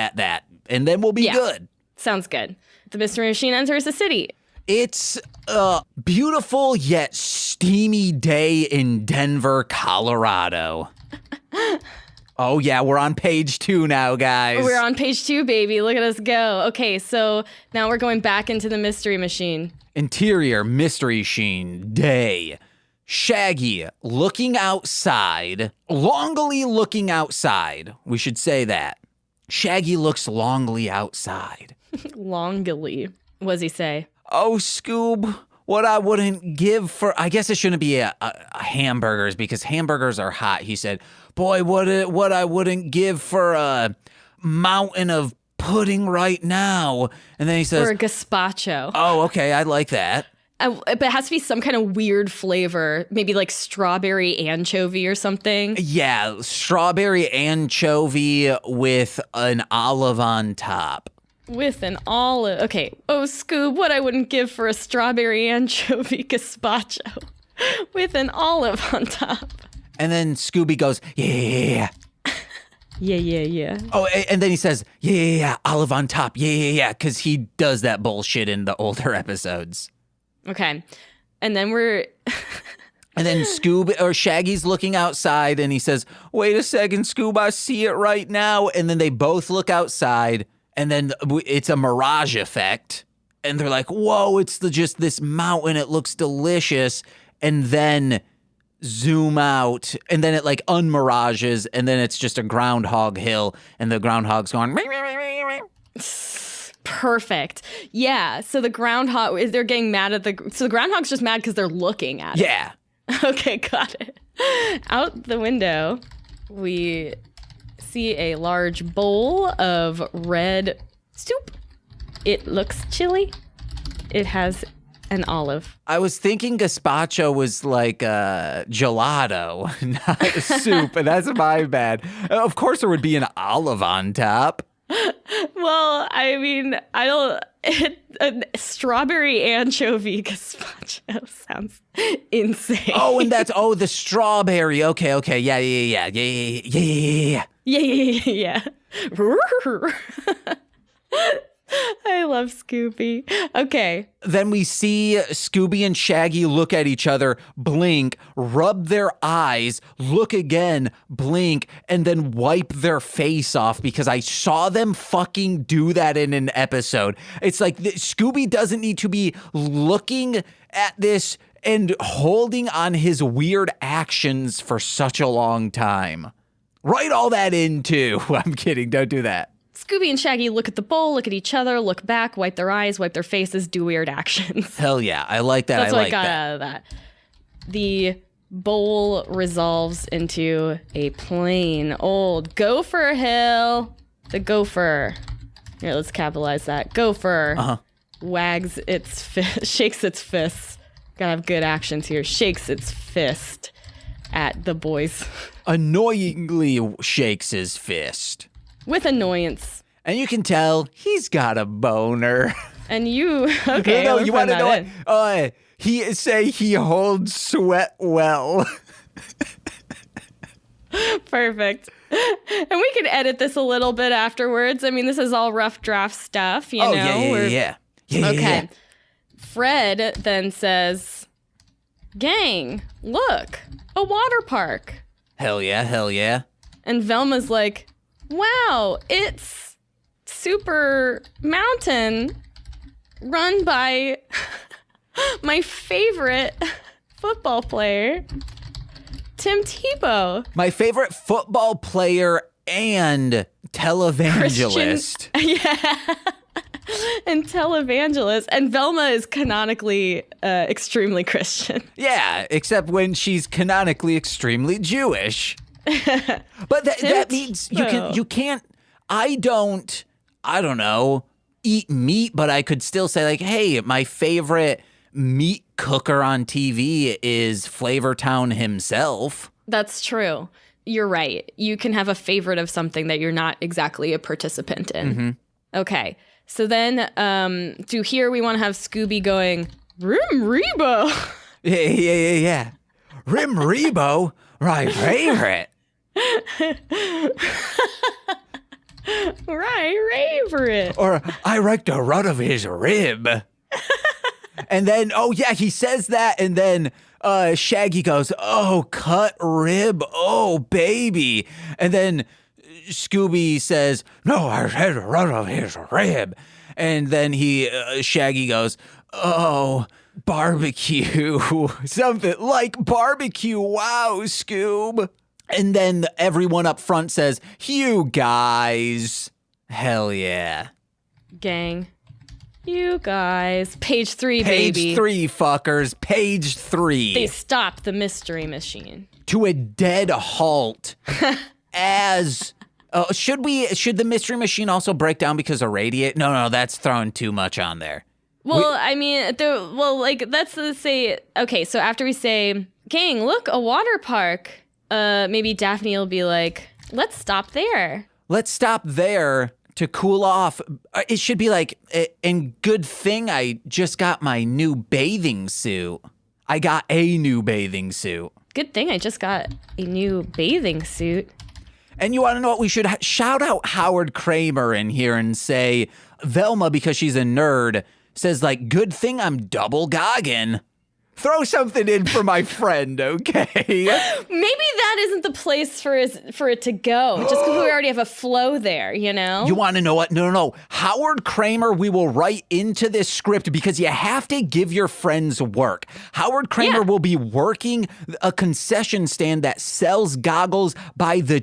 And then we'll be good. Sounds good. The Mystery Machine enters the city. It's a beautiful yet steamy day in Denver, Colorado. Oh, yeah, we're on page 2 now, guys. We're on page 2, baby. Look at us go. Okay, so now we're going back into the Mystery Machine. Interior Mystery Machine day. Shaggy looking outside. Longly looking outside. We should say that. Shaggy looks longly outside. Longly. What does he say? Oh, Scoob, what I wouldn't give for, I guess it shouldn't be a hamburgers because hamburgers are hot. He said, boy, what I wouldn't give for a mountain of pudding right now. And then he says, or a gazpacho. Oh, okay. I like that. But it has to be some kind of weird flavor, maybe like strawberry anchovy or something. Yeah, strawberry anchovy with an olive on top. With an olive. Okay. Oh, Scoob, what I wouldn't give for a strawberry anchovy gazpacho with an olive on top. And then Scooby goes, yeah. Yeah. Oh, and then he says, yeah, olive on top. Yeah, because he does that bullshit in the older episodes. Okay. And then And then Shaggy's looking outside and he says, wait a second, Scoob, I see it right now. And then they both look outside and then it's a mirage effect. And they're like, whoa, it's just this mountain. It looks delicious. And then zoom out and then it like unmirages and then it's just a groundhog hill and the groundhog's going. Perfect. Yeah. So the groundhog, they're getting mad at so the groundhog's just mad because they're looking at it. Yeah. Okay, got it. Out the window, we see a large bowl of red soup. It looks chilly. It has an olive. I was thinking gazpacho was like gelato, not a soup, and that's my bad. Of course there would be an olive on top. Well, I mean, a strawberry anchovy gazpacho sounds insane. Oh, and that's, the strawberry. Okay. Yeah. Yeah. I love Scooby. Okay. Then we see Scooby and Shaggy look at each other, blink, rub their eyes, look again, blink, and then wipe their face off because I saw them fucking do that in an episode. It's like Scooby doesn't need to be looking at this and holding on his weird actions for such a long time. Write all that in too. I'm kidding. Don't do that. Scooby and Shaggy look at the bowl, look at each other, look back, wipe their eyes, wipe their faces, do weird actions. Hell yeah. I like that. That's what I got out of that. The bowl resolves into a plain old gopher hill. The gopher. Here, let's capitalize that. Gopher wags its shakes its fists. Gotta have good actions here. Shakes its fist at the boys. Annoyingly shakes his fist. With annoyance. And you can tell he's got a boner. And you, okay. No, you want to know what? He holds sweat well. Perfect. And we can edit this a little bit afterwards. I mean, this is all rough draft stuff, you know? Yeah. Okay. Fred then says, gang, look, a water park. Hell yeah. And Velma's like, wow, it's Super Mountain run by my favorite football player, Tim Tebow. My favorite football player and televangelist. Yeah. And televangelist. And Velma is canonically extremely Christian. Yeah, except when she's canonically extremely Jewish. But that means you can't, I don't know, eat meat, but I could still say like, hey, my favorite meat cooker on TV is Flavortown himself. That's true. You're right. You can have a favorite of something that you're not exactly a participant in. Mm-hmm. Okay. So then to here we want to have Scooby going, Rim Rebo. Yeah. Rim Rebo, my favorite. Right, favorite. Or I like the run of his rib. And then, he says that, and then Shaggy goes, oh, cut rib, oh, baby. And then Scooby says, no, I said the run of his rib. And then Shaggy goes, oh, barbecue, something like barbecue, wow, Scoob. And then everyone up front says, you guys. Hell yeah. Gang. You guys. Page 3, baby. Page 3, fuckers. Page 3. They stopped the mystery machine. To a dead halt. As... should the mystery machine also break down because of radiate? No, that's throwing too much on there. Well, that's to say, okay, so after we say, gang, look, a water park, maybe Daphne will be like, let's stop there. Let's stop there to cool off. It should be like, and good thing I just got my new bathing suit. I got a new bathing suit. Good thing I just got a new bathing suit. And you want to know what? We should shout out Howard Kramer in here and say, Velma, because she's a nerd, says like, good thing I'm double gogging. Throw something in for my friend, okay? Maybe that isn't the place for it to go, just because we already have a flow there, you know? You want to know what? No. Howard Kramer, we will write into this script because you have to give your friends work. Howard Kramer will be working a concession stand that sells goggles by the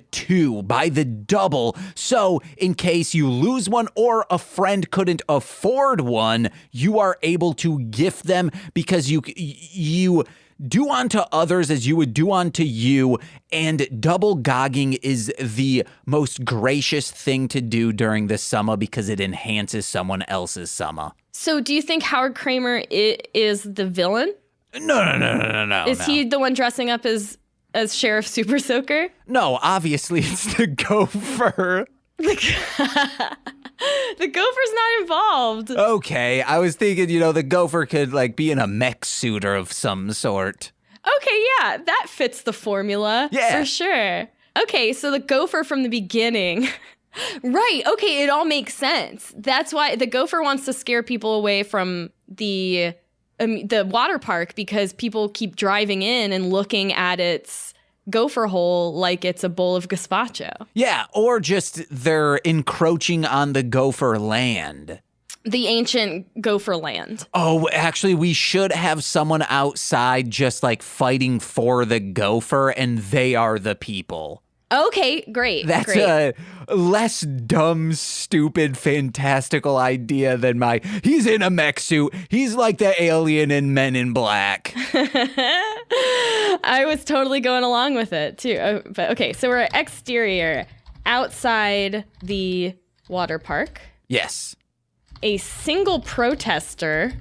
double. So in case you lose one or a friend couldn't afford one, you are able to gift them because you do unto others as you would do unto you, and double gogging is the most gracious thing to do during the summer because it enhances someone else's summer. So do you think Howard Kramer is the villain? No. Is he the one dressing up as Sheriff Super Soaker? No, obviously it's the gopher. The gopher's not involved. Okay, I was thinking, the gopher could like be in a mech suit or of some sort. Okay, yeah, that fits the formula. Yeah. For sure. Okay, so the gopher from the beginning. Right, okay, it all makes sense. That's why the gopher wants to scare people away from the water park because people keep driving in and looking at its gopher hole like it's a bowl of gazpacho. Yeah, or just they're encroaching on the gopher land. The ancient gopher land. Oh, actually, we should have someone outside just like fighting for the gopher, and they are the people. Okay, great. That's a less dumb, stupid, fantastical idea than he's in a mech suit. He's like the alien in Men in Black. I was totally going along with it, too. But okay, so we're exterior, outside the water park. Yes. A single protester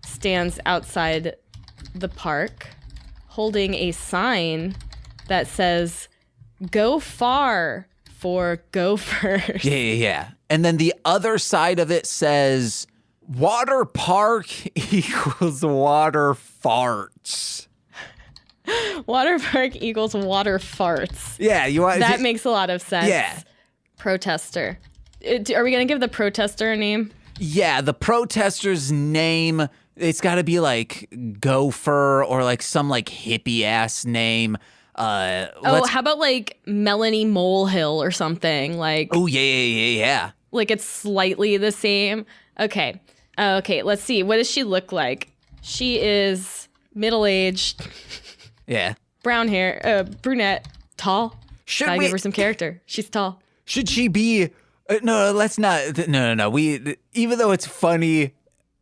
stands outside the park holding a sign that says, "Go far for gophers." Yeah. And then the other side of it says, water park equals water farts. Water park equals water farts. Yeah, that makes a lot of sense. Yeah. Protester. Are we going to give the protester a name? Yeah, the protester's name, it's got to be like Gopher or like some like hippie ass name. How about like Melanie Molehill or something? Like, oh, yeah. Like it's slightly the same. Okay, let's see. What does she look like? She is middle-aged. Yeah. Brown hair, brunette, tall. Gotta give her some character. She's tall. Should she be... no, let's not... No. Even though it's funny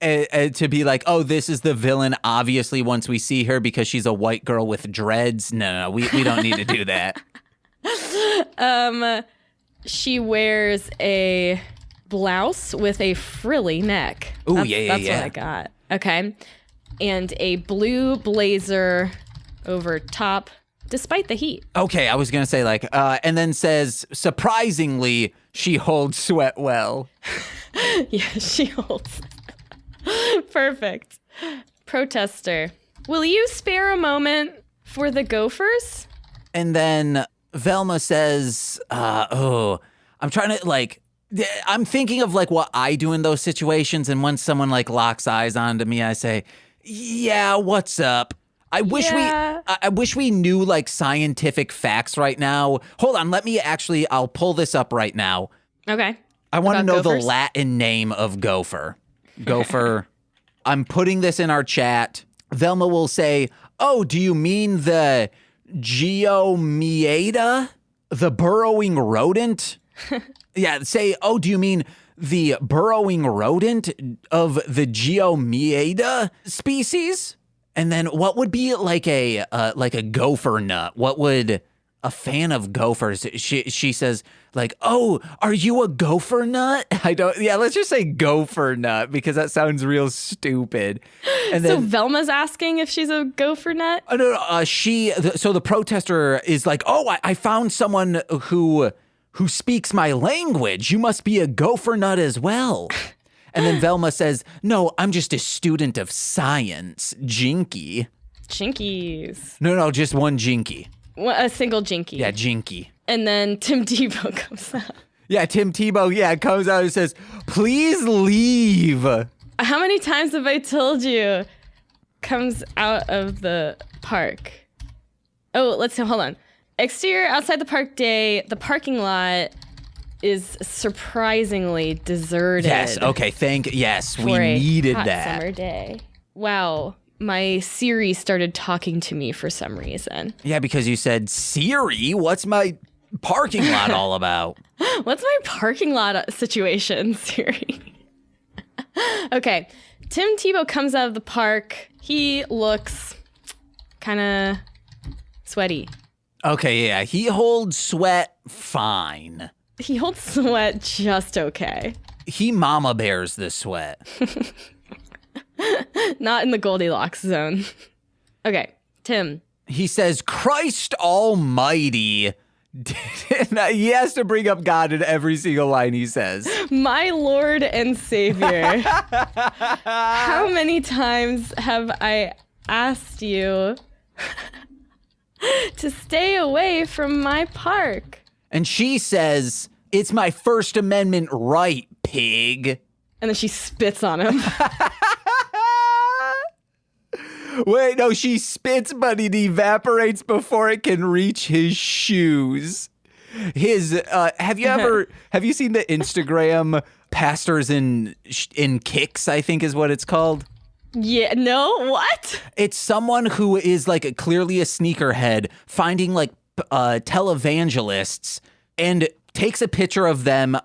to be like, oh, this is the villain, obviously, once we see her because she's a white girl with dreads. No, we don't need to do that. She wears a blouse with a frilly neck. Ooh, That's yeah. what I got. Okay. And a blue blazer over top, despite the heat. Okay, I was going to say like, and then says, surprisingly, she holds sweat well. Yeah, she holds. Perfect. Protester. Will you spare a moment for the gophers? And then Velma says, I'm trying to like, I'm thinking of like what I do in those situations. And when someone like locks eyes onto me, I say, yeah, what's up? I wish we knew like scientific facts right now. Hold on, I'll pull this up right now. Okay. I want to know gophers? the Latin name of gopher. Gopher. I'm putting this in our chat. Velma will say, oh, do you mean the Geomeata? The burrowing rodent? Yeah, say, oh, do you mean the burrowing rodent of the Geomeida species? And then what would be like a gopher nut? What would a fan of gophers? She says like, oh, are you a gopher nut? Let's just say gopher nut because that sounds real stupid. And so then, Velma's asking if she's a gopher nut? Oh, no, so the protester is like, oh, I found someone who speaks my language. You must be a gopher nut as well. And then Velma says, no, I'm just a student of science. Jinky. Jinkies. No, just one jinky. A single jinky. Yeah, jinky. And then Tim Tebow comes out. Yeah, Tim Tebow, comes out and says, please leave. How many times have I told you? Comes out of the park. Oh, hold on. Exterior outside the park day, the parking lot is surprisingly deserted. Yes, okay, we needed hot that. Summer day. Wow, my Siri started talking to me for some reason. Yeah, because you said, Siri, what's my parking lot all about? What's my parking lot situation, Siri? Okay, Tim Tebow comes out of the park. He looks kind of sweaty. Okay, yeah, he holds sweat fine. He holds sweat just okay. He mama bears this sweat. Not in the Goldilocks zone. Okay, Tim. He says, Christ almighty. He has to bring up God in every single line he says. My Lord and Savior. How many times have I asked you to stay away from my park? And she says, it's my First Amendment right, pig. And then she spits on him. Wait, no, she spits, but it evaporates before it can reach his shoes. Have you seen the Instagram pastors in kicks, I think is what it's called? Yeah, no, what? It's someone who is like clearly a sneakerhead finding like televangelists and takes a picture of them,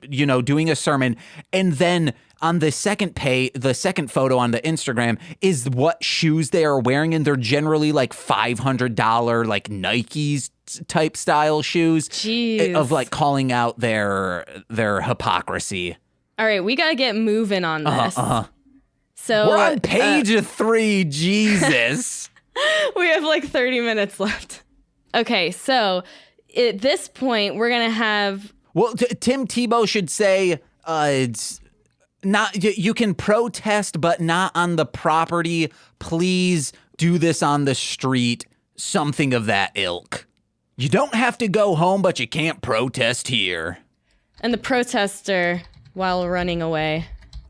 doing a sermon, and then on the second photo on the Instagram is what shoes they are wearing, and they're generally like $500 like Nikes type style shoes. Jeez. Of like calling out their hypocrisy. All right, we gotta get moving on this. So we're on page 3, Jesus. We have like 30 minutes left. Okay, so at this point, we're going to have... Well, Tim Tebow should say, it's not. You can protest, but not on the property. Please do this on the street. Something of that ilk. You don't have to go home, but you can't protest here. And the protester, while running away.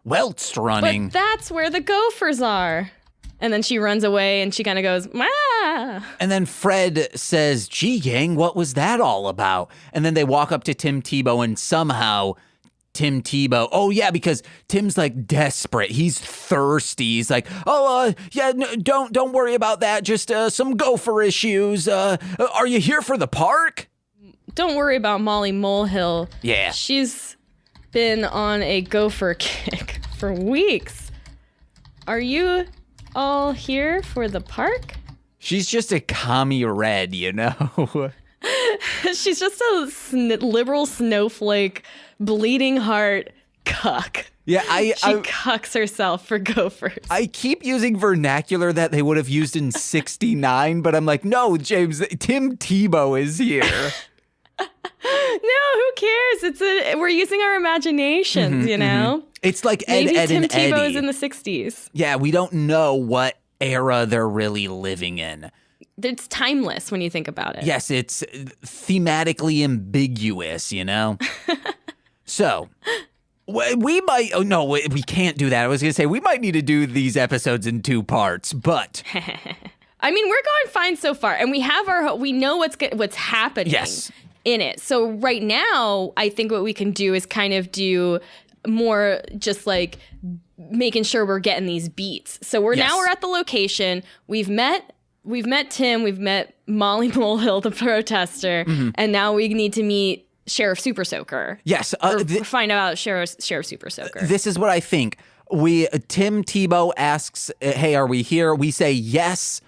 Welt's running. But that's where the gophers are. And then she runs away and she kind of goes, ah. And then Fred says, gee, gang, what was that all about? And then they walk up to Tim Tebow and somehow Tim Tebow, oh yeah, because Tim's like desperate. He's thirsty. He's like, don't worry about that. Just some gopher issues. Are you here for the park? Don't worry about Molly Molehill. Yeah. She's been on a gopher kick for weeks. Are you all here for the park? She's just a commie red, She's just a liberal snowflake, bleeding heart cuck. Yeah, she cucks herself for gophers. I keep using vernacular that they would have used in 69, but I'm like, no, James, Tim Tebow is here. No, who cares? We're using our imaginations, Mm-hmm. It's like Maybe Ed Tim and Eddie. Tebow's in the 60s. Yeah, we don't know what era they're really living in. It's timeless when you think about it. Yes, it's thematically ambiguous, So, we might... Oh, no, we can't do that. I was going to say, we might need to do these episodes in 2 parts, but... I mean, we're going fine so far, and we know what's happening in it. So right now, I think what we can do is kind of do more just like making sure we're getting these beats. So we're at the location. We've met Tim, we've met Molly Molehill, the protester, and now we need to meet Sheriff Super Soaker. Yes. Find out Sheriff Super Soaker. This is what I think. Tim Tebow asks, hey, are we here? We say yes.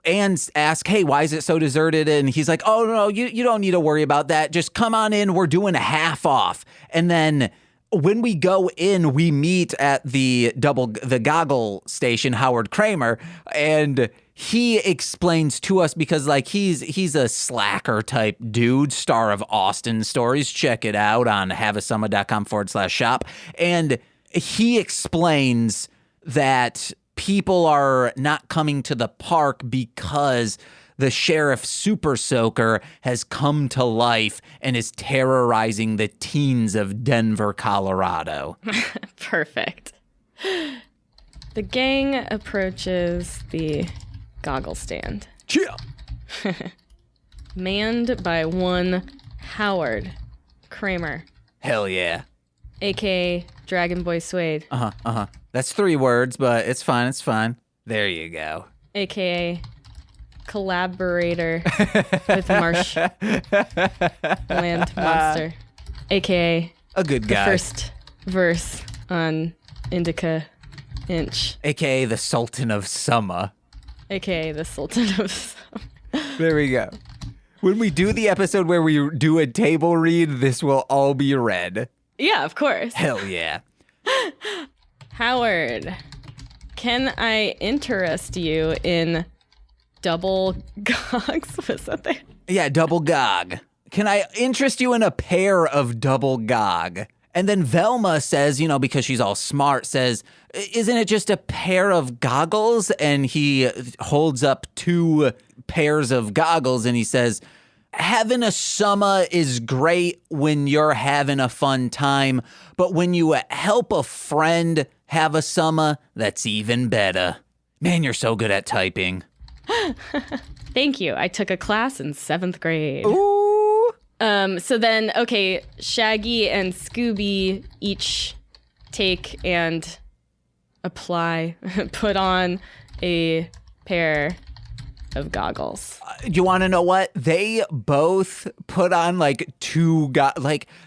And ask, hey, why is it so deserted? And he's like, oh, no, you don't need to worry about that. Just come on in. We're doing a half off. And then when we go in, we meet at the goggle station, Howard Kramer, and he explains to us because like he's a slacker type dude, star of Austin Stories. Check it out on haveasumma.com/shop. And he explains that people are not coming to the park because the Sheriff Super Soaker has come to life and is terrorizing the teens of Denver, Colorado. Perfect. The gang approaches the goggle stand. Cheer! Manned by one Howard Kramer. Hell yeah. A.K.A. Dragon Boy Suede. That's 3 words, but it's fine. There you go. A.K.A. Collaborator with Marshland Monster. A.K.A. a good guy. The first verse on Indica Inch. A.K.A. the Sultan of Summa. A.K.A. the Sultan of Summa. There we go. When we do the episode where we do a table read, this will all be read. Yeah, of course. Hell yeah. Howard, can I interest you in double gogs? Was that there? Yeah, double gog. Can I interest you in a pair of double gog? And then Velma says, because she's all smart, says, isn't it just a pair of goggles? And he holds up 2 pairs of goggles and he says, having a summer is great when you're having a fun time, but when you help a friend have a summer, that's even better. Man, you're so good at typing. Thank you. I took a class in 7th grade. Ooh. So then, okay, Shaggy and Scooby each take and apply, put on a pair of goggles. You want to know what? They both put on like 2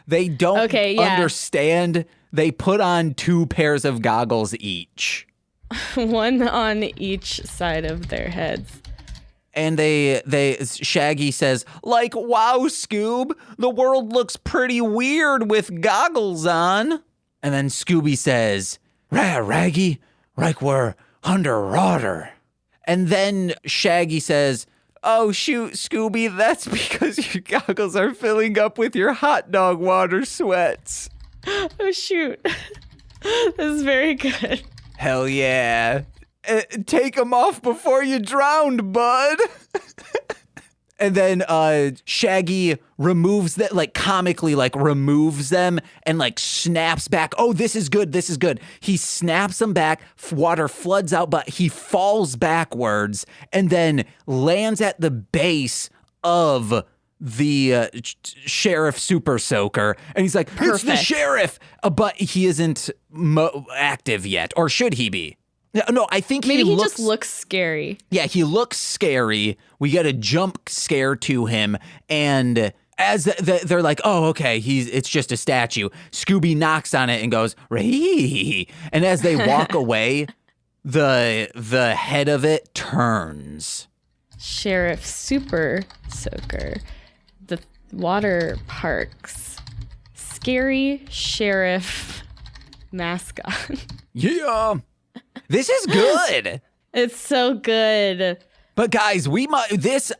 they don't understand. They put on 2 pairs of goggles each. One on each side of their heads. And Shaggy says, like, wow, Scoob, the world looks pretty weird with goggles on. And then Scooby says, Raggy, like we're underwater. And then Shaggy says, oh, shoot, Scooby, that's because your goggles are filling up with your hot dog water sweats. Oh, shoot. This is very good. Hell yeah. Take them off before you drown, bud. And then Shaggy removes that, like comically, like removes them and like snaps back. Oh, this is good. This is good. He snaps them back. Water floods out, but he falls backwards and then lands at the base of the Sheriff Super Soaker. And he's like, it's the sheriff. But he isn't active yet. Or should he be? No, I think maybe he just looks scary. Yeah, he looks scary. We get a jump scare to him, and as they're like, "Oh, okay, it's just a statue." Scooby knocks on it and goes, "Ree!" And as they walk away, the head of it turns. Sheriff Super Soaker, the water park's scary sheriff mascot. Yeah. This is good. It's so good. But guys,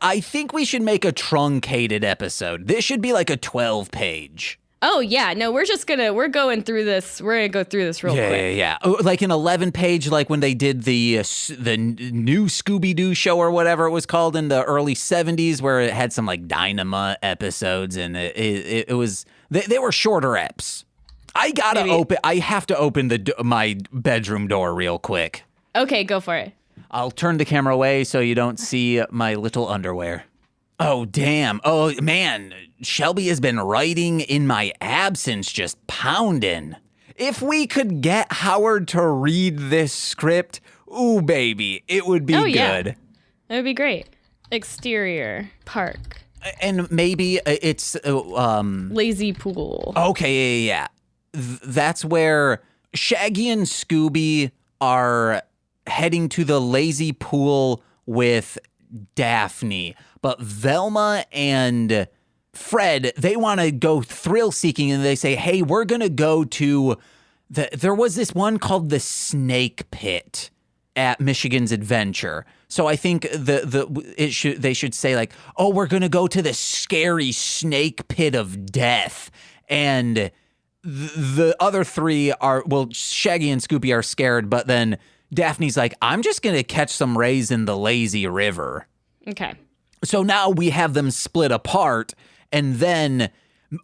I think we should make a truncated episode. This should be like a 12-page. Oh yeah, no, we're going through this. We're gonna go through this real quick. Yeah. Like an 11-page, like when they did the new Scooby-Doo show or whatever it was called in the early 70s, where it had some like Dynama episodes, and it was they were shorter eps. I have to open my bedroom door real quick. Okay, go for it. I'll turn the camera away so you don't see my little underwear. Oh, damn. Oh, man. Shelby has been writing in my absence, just pounding. If we could get Howard to read this script, ooh, baby, it would be good. It would be great. Exterior, park. And maybe it's lazy pool. Okay, yeah. That's where Shaggy and Scooby are heading to the lazy pool with Daphne. But Velma and Fred, they want to go thrill-seeking, and they say, hey, we're going to go to there was this one called the Snake Pit at Michigan's Adventure. So I think they should say like, oh, we're going to go to the scary snake pit of death. And the other three are, well, Shaggy and Scooby are scared, but then Daphne's like, I'm just going to catch some rays in the lazy river. Okay. So now we have them split apart, and then,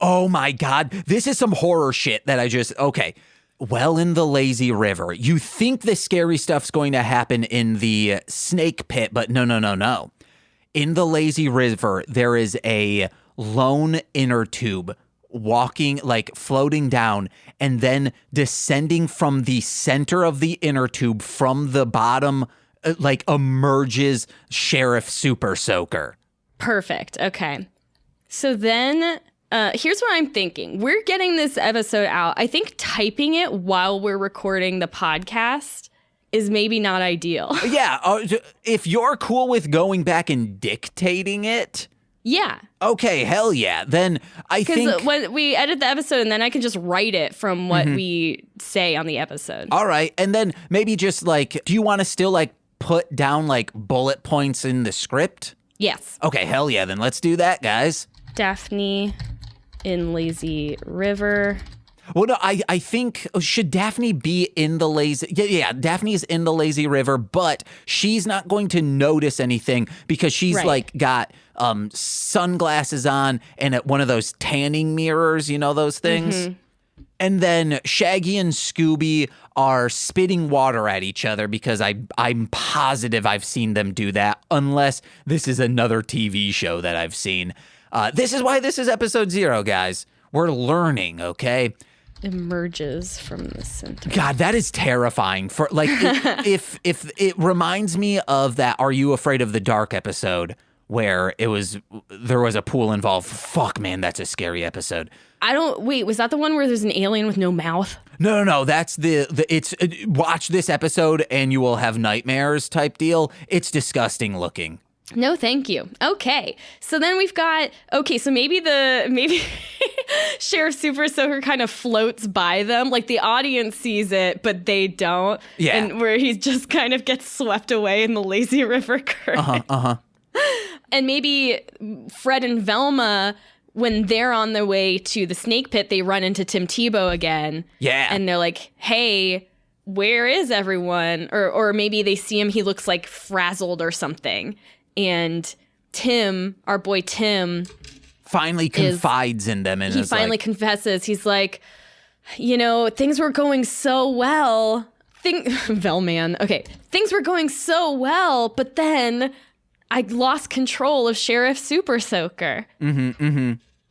oh my God, this is some horror shit that okay. Well, in the lazy river, you think the scary stuff's going to happen in the snake pit, but no. In the lazy river, there is a lone inner tube walking, like floating down, and then descending from the center of the inner tube from the bottom, like emerges Sheriff Super Soaker. Perfect. Okay. So then here's what I'm thinking. We're getting this episode out. I think typing it while we're recording the podcast is maybe not ideal. Yeah. If you're cool with going back and dictating it. Yeah. Okay, hell yeah. Then I think... Because when we edit the episode, and then I can just write it from what we say on the episode. All right. And then maybe just like, do you want to still like put down like bullet points in the script? Yes. Okay, hell yeah. Then let's do that, guys. Daphne in lazy river. Well, no, I think, should Daphne be in the lazy... Yeah, Daphne is in the lazy river, but she's not going to notice anything because she's like got sunglasses on and at one of those tanning mirrors, you know, those things? Mm-hmm. And then Shaggy and Scooby are spitting water at each other because I'm positive I've seen them do that, unless this is another TV show that I've seen. This is why this is episode 0, guys. We're learning, okay? Emerges from the center. God, that is terrifying. For like, if it reminds me of that "Are You Afraid of the Dark" episode where there was a pool involved. Fuck, man, that's a scary episode. Wait, was that the one where there's an alien with no mouth? No. That's it's watch this episode and you will have nightmares type deal. It's disgusting looking. No, thank you. Okay. So then we've got, so maybe Sheriff Super Soaker kind of floats by them. Like the audience sees it, but they don't. Yeah. And where he just kind of gets swept away in the lazy river current. And maybe Fred and Velma, when they're on their way to the snake pit, they run into Tim Tebow again. Yeah. And they're like, hey, where is everyone? Or maybe they see him, he looks like frazzled or something. And Tim, our boy Tim, finally confides in them. And he finally confesses. He's like, things were going so well. Velman. Okay. Things were going so well, but then I lost control of Sheriff Super Soaker.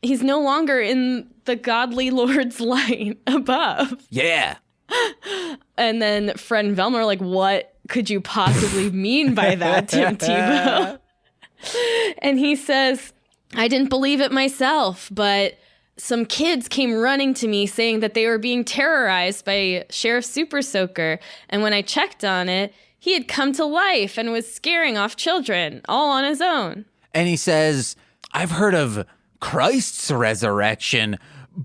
He's no longer in the godly Lord's light above. Yeah. And then Fred and Velma are like, what could you possibly mean by that, Tim Tebow? And he says, I didn't believe it myself, but some kids came running to me saying that they were being terrorized by Sheriff Super Soaker. And when I checked on it, he had come to life and was scaring off children all on his own. And he says, I've heard of Christ's resurrection,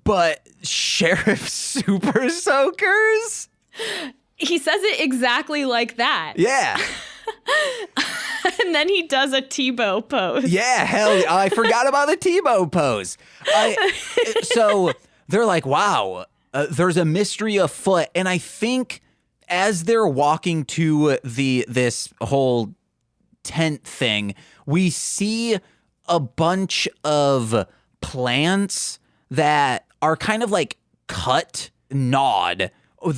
but Sheriff Super Soakers? He says it exactly like that. Yeah. And then he does a Tebow pose. Yeah, hell, I forgot about the Tebow pose. So they're like, wow, there's a mystery afoot. And I think as they're walking to this whole tent thing, we see a bunch of plants that are kind of like gnawed,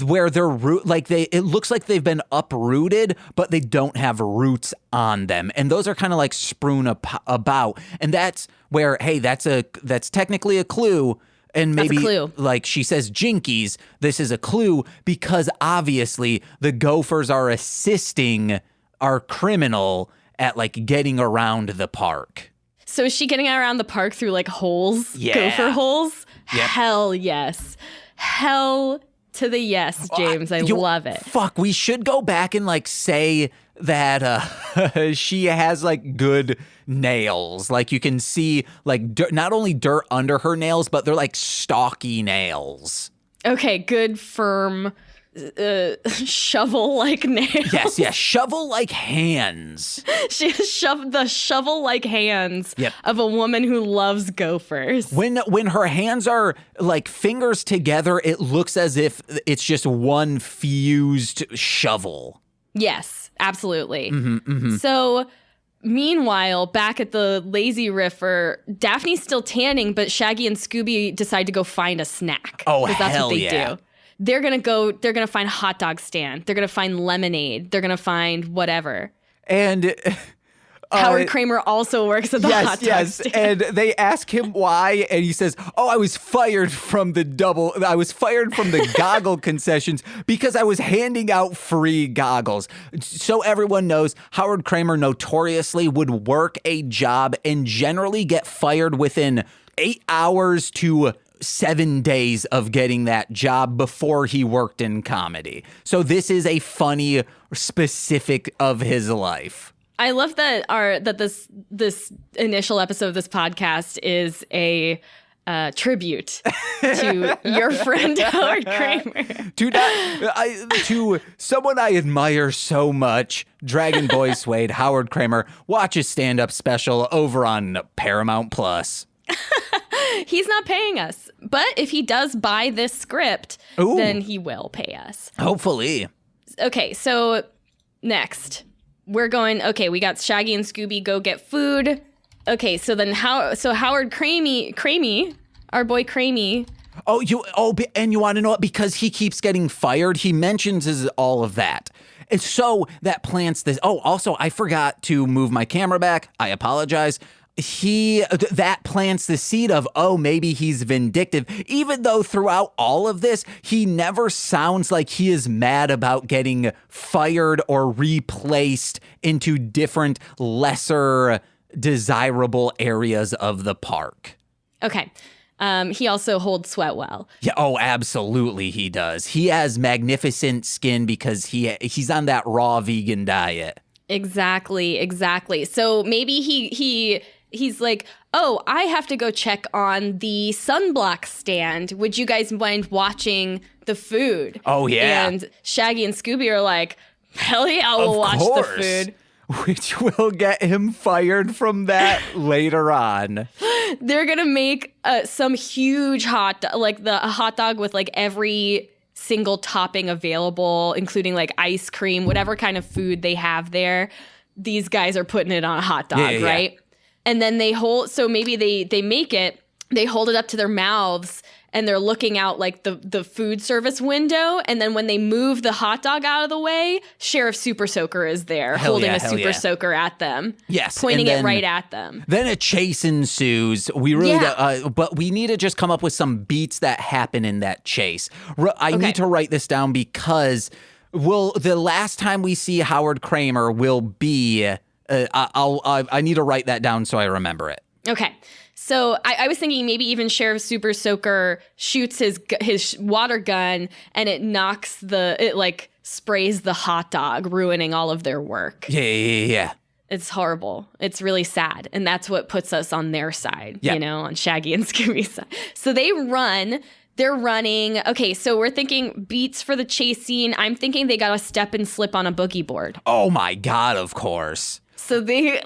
where they're it looks like they've been uprooted, but they don't have roots on them, and those are kind of like strewn about, and that's where, hey, that's technically a clue. And maybe, like she says, Jinkies, this is a clue because obviously the Gophers are assisting our criminal at like getting around the park. So is she getting around the park through like holes? Yeah. Gopher holes? Yep. Hell yes. Hell to the yes, James. I love it. Fuck, we should go back and like say that she has like good nails. Like you can see like not only dirt under her nails, but they're like stalky nails. Okay, good, firm, shovel-like nails. Yes, shovel-like hands. She has the shovel-like hands Yep. of a woman who loves gophers. When her hands are like fingers together, it looks as if it's just one fused shovel. Yes, absolutely. So, meanwhile, back at the Lazy River, Daphne's still tanning, but Shaggy and Scooby decide to go find a snack. Oh, 'cause that's hell what they yeah. do. They're gonna find a hot dog stand. They're gonna find lemonade. They're gonna find whatever. And Howard Kramer also works at the hot dog stand. And they ask him why, and he says, "Oh, I was fired from the goggle concessions because I was handing out free goggles." So everyone knows Howard Kramer notoriously would work a job and generally get fired within 8 hours to 7 days of getting that job before he worked in comedy. So this is a funny specific of his life. I love that this initial episode of this podcast is a tribute to your friend Howard Kramer. To someone I admire so much, Dragon Boy Suede, Howard Kramer. Watch his stand-up special over on Paramount Plus. He's not paying us, but if he does buy this script, then he will pay us. Hopefully. Okay, so next. We got Shaggy and Scooby go get food. Okay, so then Howard Cramey, our boy Cramey. And you want to know what? Because he keeps getting fired, he mentions all of that. And so that plants this. Oh, also, I forgot to move my camera back. I apologize. That plants the seed of, maybe he's vindictive, even though throughout all of this, he never sounds like he is mad about getting fired or replaced into different, lesser desirable areas of the park. Okay. He also holds sweat well. Yeah, absolutely he does. He has magnificent skin because he's on that raw vegan diet. Exactly. So maybe he's like, I have to go check on the sunblock stand. Would you guys mind watching the food? Oh, yeah. And Shaggy and Scooby are like, hell yeah, we'll watch the food. Which will get him fired from that later on. They're going to make some huge hot dog with like every single topping available, including like ice cream, whatever kind of food they have there. These guys are putting it on a hot dog, right? Yeah. And then they hold it up to their mouths and they're looking out like the food service window. And then when they move the hot dog out of the way, Sheriff Super Soaker is there holding a Super Soaker at them. Yes. Pointing it right at them. Then a chase ensues. We really, but we need to just come up with some beats that happen in that chase. I need to write this down because the last time we see Howard Kramer will be, I need to write that down so I remember it. Okay. So I was thinking maybe even Sheriff Super Soaker shoots his water gun and it sprays the hot dog, ruining all of their work. Yeah. It's horrible. It's really sad. And that's what puts us on their side, on Shaggy and Scooby's side. So they run. They're running. Okay, so we're thinking beats for the chase scene. I'm thinking they got to step and slip on a boogie board. Oh my God, of course. So they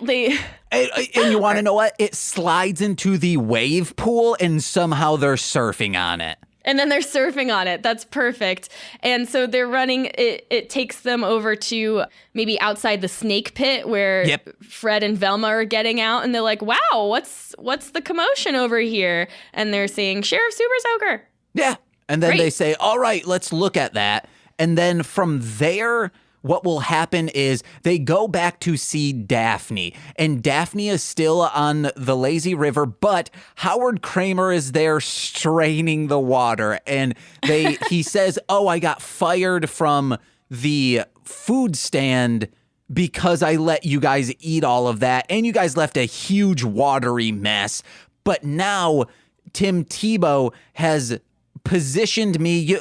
and you want to know what? It slides into the wave pool and somehow they're surfing on it. And then they're surfing on it. That's perfect. And so they're running. It takes them over to maybe outside the snake pit where Fred and Velma are getting out. And they're like, wow, what's the commotion over here? And they're saying, Sheriff Super Soaker. Yeah. And then they say, all right, let's look at that. And then from there, what will happen is they go back to see Daphne, and Daphne is still on the lazy river, but Howard Kramer is there straining the water, and he says, I got fired from the food stand because I let you guys eat all of that, and you guys left a huge watery mess. But now Tim Tebow has positioned me,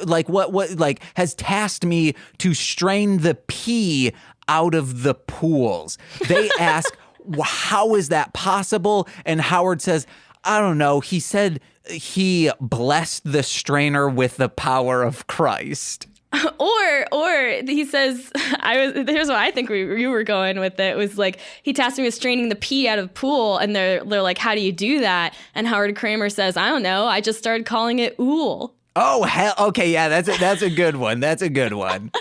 has tasked me to strain the pee out of the pools. They ask, how is that possible? And Howard says, I don't know. He said he blessed the strainer with the power of Christ. Or he says, here's what I think you were going with it, was like, he tasked me with straining the pee out of the pool, and they're like, how do you do that? And Howard Kramer says, I don't know, I just started calling it ool. Oh, hell, okay, yeah, that's a good one. That's a good one.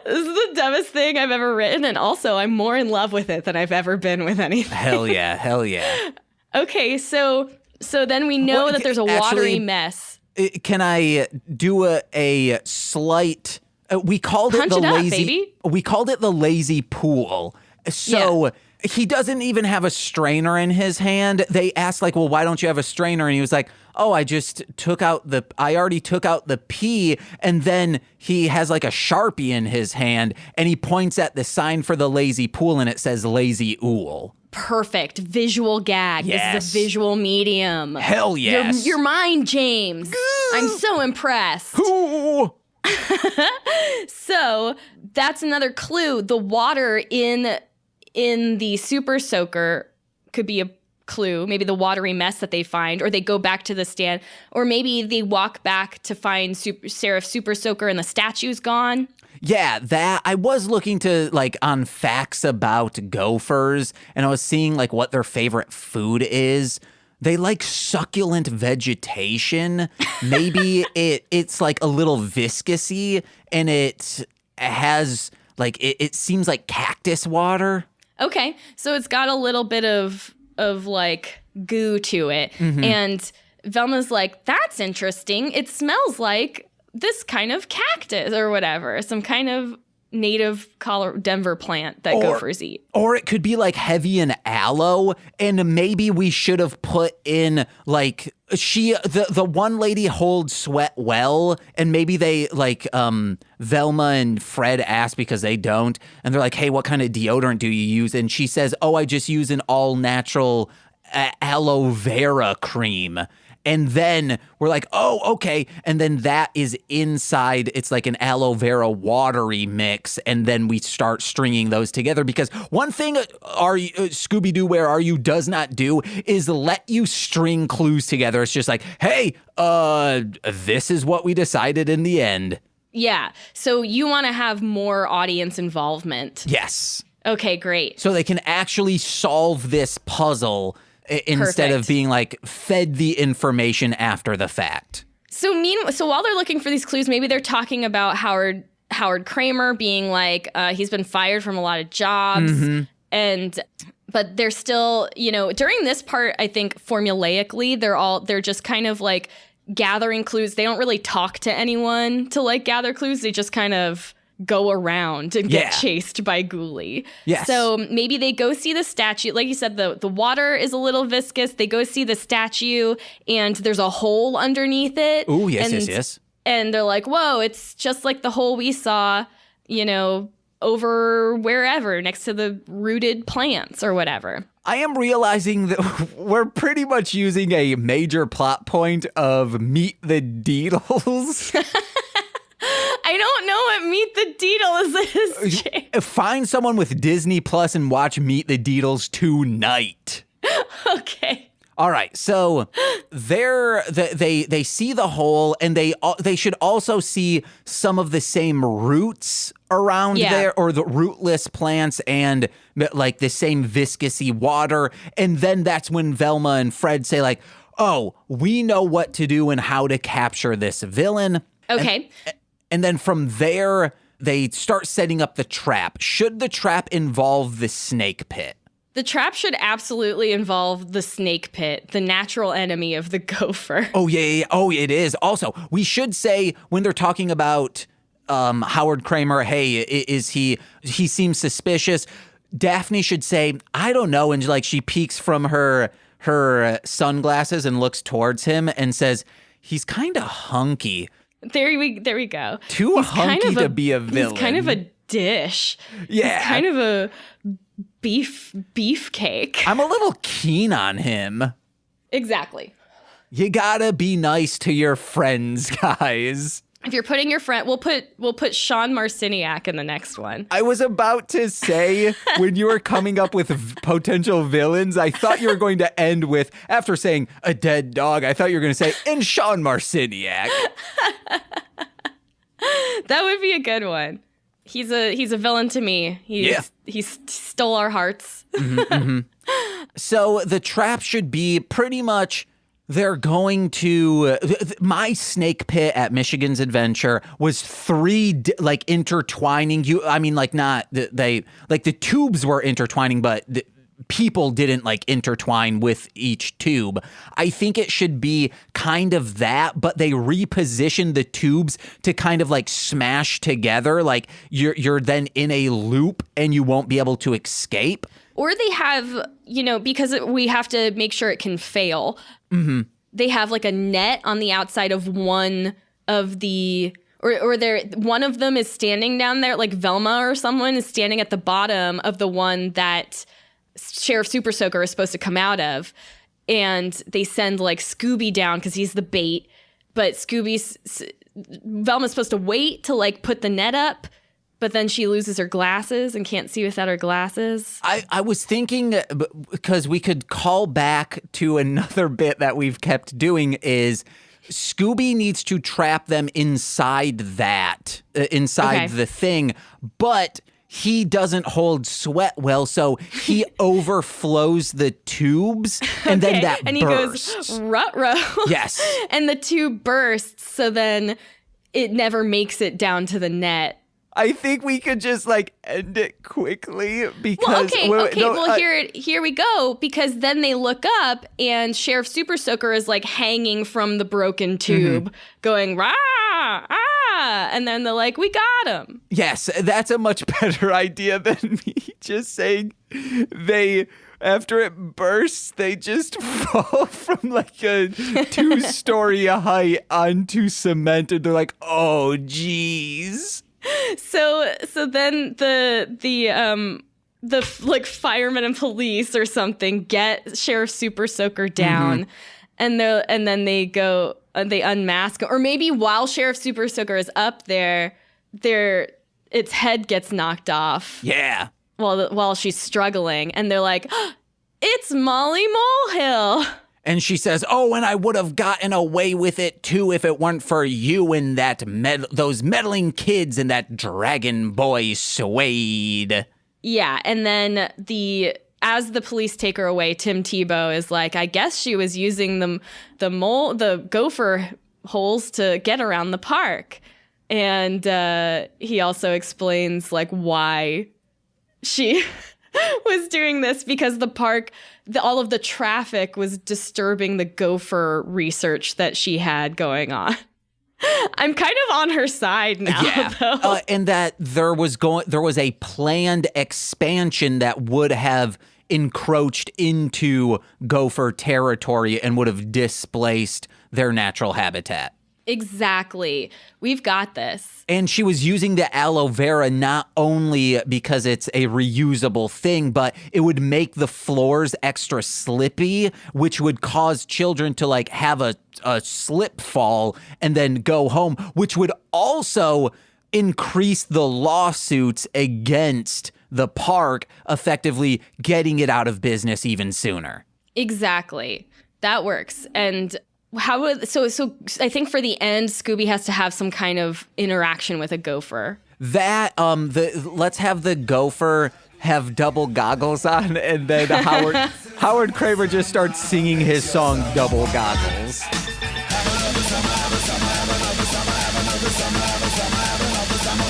This is the dumbest thing I've ever written, and also I'm more in love with it than I've ever been with anything. Hell yeah. Okay, so then we know that there's a watery mess. Can I do a slight? We called it the lazy. Baby. We called it the lazy pool. So he doesn't even have a strainer in his hand. They asked like, well, why don't you have a strainer? And he was like, oh, I already took out the pee. And then he has like a Sharpie in his hand, and he points at the sign for the lazy pool, and it says lazy ool. Perfect. Visual gag. Yes. This is a visual medium. Hell yes. Your mind, James. I'm so impressed. Ooh. So that's another clue. The water in the super soaker could be a clue. Maybe the watery mess that they find, or they go back to the stand, or maybe they walk back to find Seraph Super Soaker and the statue's gone. Yeah, that I was looking to like on facts about gophers, and I was seeing like what their favorite food is. They like succulent vegetation. Maybe it's like a little viscousy, and it has like it seems like cactus water. Okay, so it's got a little bit of like goo to it, and Velma's like, that's interesting. It smells like this kind of cactus or whatever, some kind of native Denver plant that gophers eat. Or it could be like heavy in aloe, and maybe we should have put in like the one lady holds sweat well, and maybe they like Velma and Fred ask because they don't, and they're like, hey, what kind of deodorant do you use? And she says, oh, I just use an all natural aloe vera cream. And then we're like, oh, okay. And then that is inside. It's like an aloe vera watery mix. And then we start stringing those together. Because one thing Scooby-Doo Where Are You does not do is let you string clues together. It's just like, hey, this is what we decided in the end. Yeah. So you want to have more audience involvement. Yes. Okay, great. So they can actually solve this puzzle instead of being like fed the information after the fact. So while they're looking for these clues, maybe they're talking about Howard Kramer being like, he's been fired from a lot of jobs, but they're still, during this part, I think formulaically, they're just kind of like gathering clues. They don't really talk to anyone to like gather clues. They just kind of go around and get chased by Ghoulie. Yes. So maybe they go see the statue. Like you said, the water is a little viscous. They go see the statue, and there's a hole underneath it. Oh, yes. And they're like, whoa, it's just like the hole we saw, over wherever, next to the rooted plants or whatever. I am realizing that we're pretty much using a major plot point of Meet the Deedles. I don't know what Meet the Deedles is, James. Find someone with Disney Plus and watch Meet the Deedles tonight. Okay. All right, so they see the hole, and they should also see some of the same roots around there, or the rootless plants, and like the same viscousy water. And then that's when Velma and Fred say like, oh, we know what to do and how to capture this villain. Okay. And then from there, they start setting up the trap. Should the trap involve the snake pit? The trap should absolutely involve the snake pit, the natural enemy of the gopher. Oh, yeah. Oh, it is. Also, we should say when they're talking about Howard Kramer, hey, he seems suspicious. Daphne should say, I don't know. And like she peeks from her sunglasses and looks towards him and says, he's kind of hunky. There we go. Too hunky to be a villain. He's kind of a dish. Yeah. He's kind of a beefcake. I'm a little keen on him. Exactly. You gotta be nice to your friends, guys. If you're putting your friend, we'll put Sean Marciniak in the next one. I was about to say, when you were coming up with potential villains, I thought you were going to end with, after saying a dead dog, I thought you were going to say, and Sean Marciniak. That would be a good one. He's a villain to me. He stole our hearts. So the trap should be pretty much, they're going to, my snake pit at Michigan's Adventure was 3 intertwining. The tubes were intertwining, but the people didn't intertwine with each tube. I think it should be kind of that, but they reposition the tubes to kind of smash together. Like you're then in a loop and you won't be able to escape. Or they have, because we have to make sure it can fail. Mm-hmm. They have a net on the outside of one of the, or one of them is standing down there, like Velma or someone is standing at the bottom of the one that Sheriff Super Soaker is supposed to come out of. And they send Scooby down because he's the bait. But Velma's supposed to wait to put the net up. But then she loses her glasses and can't see without her glasses. I was thinking, because we could call back to another bit that we've kept doing, is Scooby needs to trap them inside the thing, but he doesn't hold sweat well, so he overflows the tubes, and then that and bursts. He goes, ruh-roh. Yes. And the tube bursts, so then it never makes it down to the net. I think we could just end it quickly because here we go, because then they look up and Sheriff Super Soaker is hanging from the broken tube going rah ah, and then they're like, we got him. Yes, that's a much better idea than me just saying after it bursts, they just fall from a 2-story height onto cement, and they're like, oh geez. So then the firemen and police or something get Sheriff Super Soaker down, and then they go they unmask, or maybe while Sheriff Super Soaker is up there, its head gets knocked off. Yeah. While she's struggling, and they're like, oh, it's Molly Molehill. And she says, oh, and I would have gotten away with it, too, if it weren't for you and those meddling kids and that dragon boy Suede. Yeah, and then as the police take her away, Tim Tebow is like, I guess she was using the gopher holes to get around the park. And he also explains, why she was doing this, because the park, all of the traffic was disturbing the gopher research that she had going on. I'm kind of on her side now, though. And that there was a planned expansion that would have encroached into gopher territory and would have displaced their natural habitat. Exactly. We've got this. And she was using the aloe vera not only because it's a reusable thing, but it would make the floors extra slippy, which would cause children to have a slip fall and then go home, which would also increase the lawsuits against the park, effectively getting it out of business even sooner. Exactly. That works. And so I think for the end, Scooby has to have some kind of interaction with a gopher. Let's have the gopher have double goggles on, and then Howard Kramer just starts singing his song Double Goggles.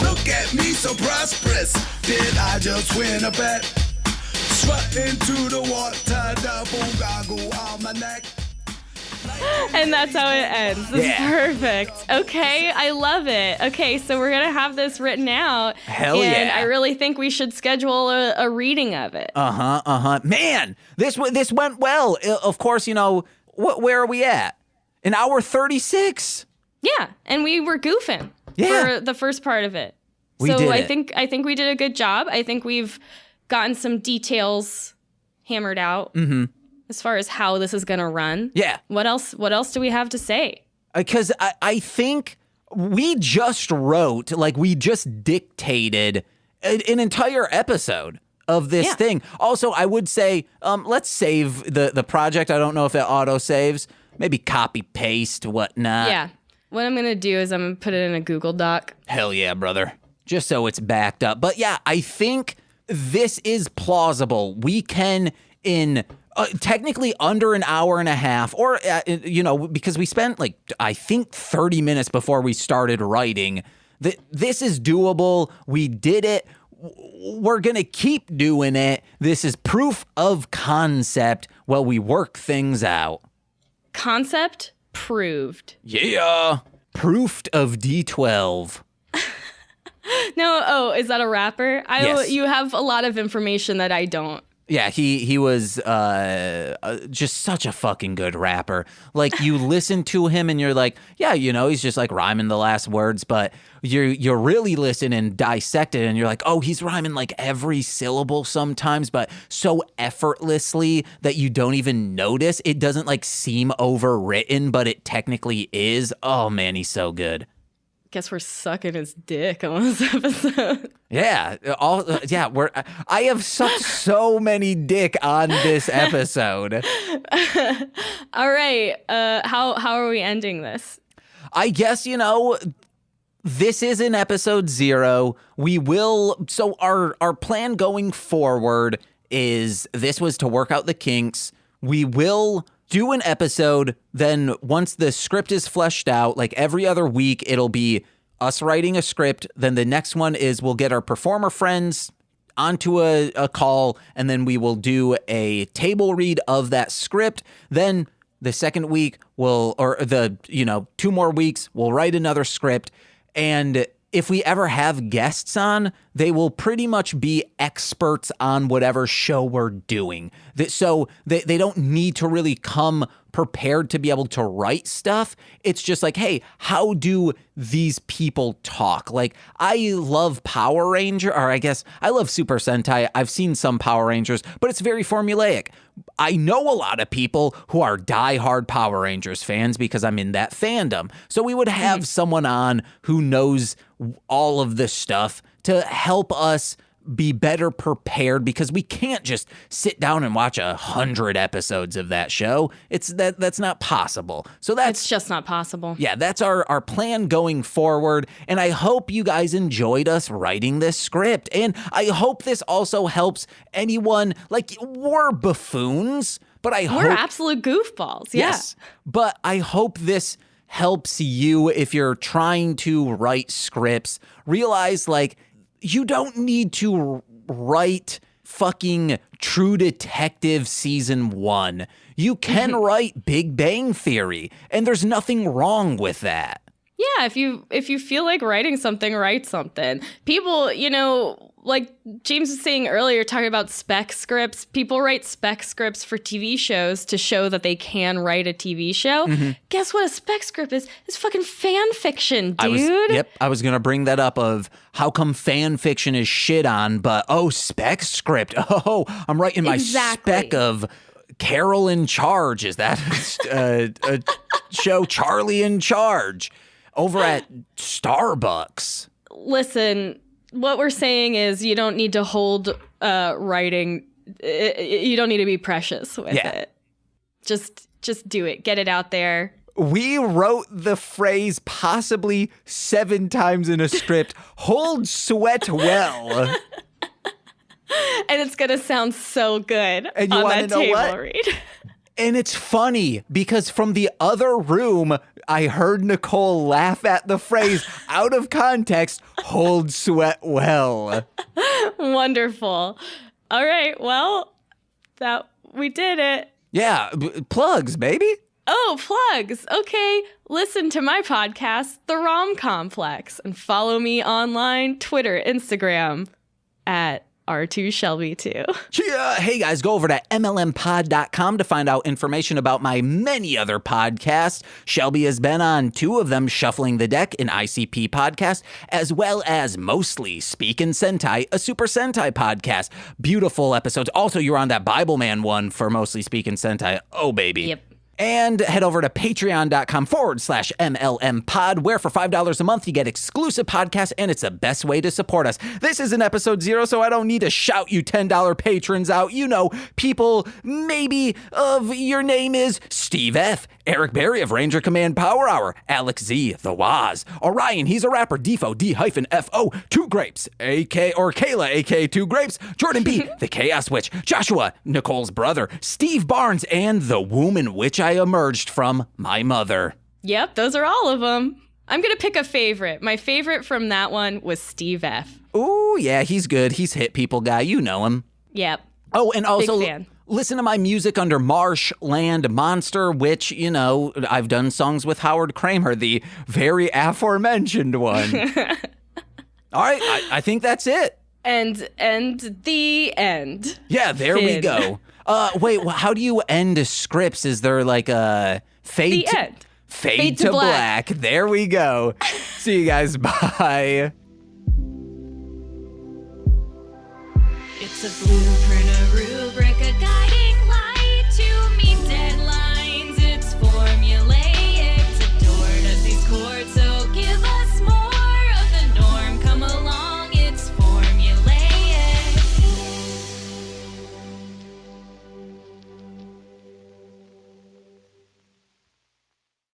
Look at me so prosperous. Did I just win a bet? Strut into the water, double goggle on my neck. And that's how it ends. This is perfect. Okay, I love it. Okay, so we're going to have this written out. Hell yeah. And I really think we should schedule a reading of it. Man, this went well. Of course, where are we at? An hour 36? Yeah, and we were goofing for the first part of it. I think we did a good job. I think we've gotten some details hammered out as far as how this is going to run. Yeah. What else do we have to say? Because I think we just wrote, like we just dictated an entire episode of this thing. Also, I would say, let's save the project. I don't know if it auto saves. Maybe copy paste, whatnot. Yeah. What I'm going to do is I'm going to put it in a Google Doc. Hell yeah, brother. Just so it's backed up. But yeah, I think this is plausible. We can, in technically under an hour and a half, or, because we spent I think 30 minutes before we started writing. This is doable. We did it. We're going to keep doing it. This is proof of concept while we work things out. Concept proved. Yeah. Proofed of D12. No, is that a rapper? Yes. You have a lot of information that I don't. Yeah, he was just such a fucking good rapper. Like, you listen to him and you're like, yeah, he's just like rhyming the last words, but you really listen and dissect it and you're like, oh, he's rhyming like every syllable sometimes, but so effortlessly that you don't even notice. It doesn't seem overwritten, but it technically is. Oh man, he's so good. Guess we're sucking his dick on this episode. Yeah, I have sucked so many dick on this episode. All right, how are we ending this? I guess this is in episode 0. We will. So our plan going forward is this was to work out the kinks. We will do an episode, then once the script is fleshed out, every other week, it'll be us writing a script. Then the next one is we'll get our performer friends onto a call, and then we will do a table read of that script. Then the second week, 2 more weeks, we'll write another script. And if we ever have guests on, they will pretty much be experts on whatever show we're doing. So they don't need to really come prepared to be able to write stuff. It's just hey, how do these people talk? I love Power Ranger, or I guess I love Super Sentai. I've seen some Power Rangers, but it's very formulaic. I know a lot of people who are diehard Power Rangers fans because I'm in that fandom. So we would have someone on who knows all of this stuff to help us be better prepared, because we can't just sit down and watch 100 episodes of that show. That's not possible. So it's just not possible. Yeah, that's our plan going forward. And I hope you guys enjoyed us writing this script. And I hope this also helps anyone. We're buffoons, but we're absolute goofballs. Yeah. Yes, but I hope this helps you if you're trying to write scripts. Realize you don't need to write fucking True Detective season 1. You can write Big Bang Theory, and there's nothing wrong with that. Yeah, if you feel like writing something, write something. People, like James was saying earlier, talking about spec scripts, people write spec scripts for TV shows to show that they can write a TV show. Guess what a spec script is? It's fucking fan fiction, dude. I was going to bring that up of how come fan fiction is shit on, but spec script. Oh, I'm writing my spec of Carol in Charge. Is that a show, Charlie in Charge, over at Starbucks? Listen, what we're saying is you don't need to hold writing. You don't need to be precious with it. Just do it. Get it out there. We wrote the phrase possibly 7 times in a script. Hold sweat well. And it's going to sound so good and you on that table what? read. And it's funny because from the other room, I heard Nicole laugh at the phrase out of context, hold sweat well. Wonderful. All right. Well, we did it. Yeah. Plugs, baby. Oh, plugs. Okay. Listen to my podcast, The Rom Complex, and follow me online, Twitter, Instagram, at R2 Shelby too. Chia! Hey guys, go over to MLMpod.com to find out information about my many other podcasts. Shelby has been on 2 of them, Shuffling the Deck, an ICP podcast, as well as Mostly Speakin' Sentai, a Super Sentai podcast. Beautiful episodes. Also, you're on that Bible Man one for Mostly Speakin' Sentai. Oh, baby. Yep. And head over to patreon.com/MLMpod, where for $5 a month, you get exclusive podcasts, and it's the best way to support us. This isn't episode 0, so I don't need to shout you $10 patrons out. You know, people maybe of your name is Steve F., Eric Berry of Ranger Command Power Hour, Alex Z, The Waz, Orion, he's a rapper, Defo, D-F-O, 2 Grapes, A.K. or Kayla, A.K. 2 Grapes, Jordan B, The Chaos Witch, Joshua, Nicole's brother, Steve Barnes, and the womb in which I emerged from, my mother. Yep, those are all of them. I'm going to pick a favorite. My favorite from that one was Steve F. Ooh, yeah, he's good. He's Hit People guy. You know him. Yep. Oh, and also Big fan. Listen to my music under Marshland Monster, which, you know, I've done songs with Howard Kramer, the very aforementioned one. All right, I think that's it. And the end. Yeah, there we go. Wait, how do you end scripts? Is there like a fade? The end. Fade to black. There we go. See you guys. Bye. It's a blueprint, a rule.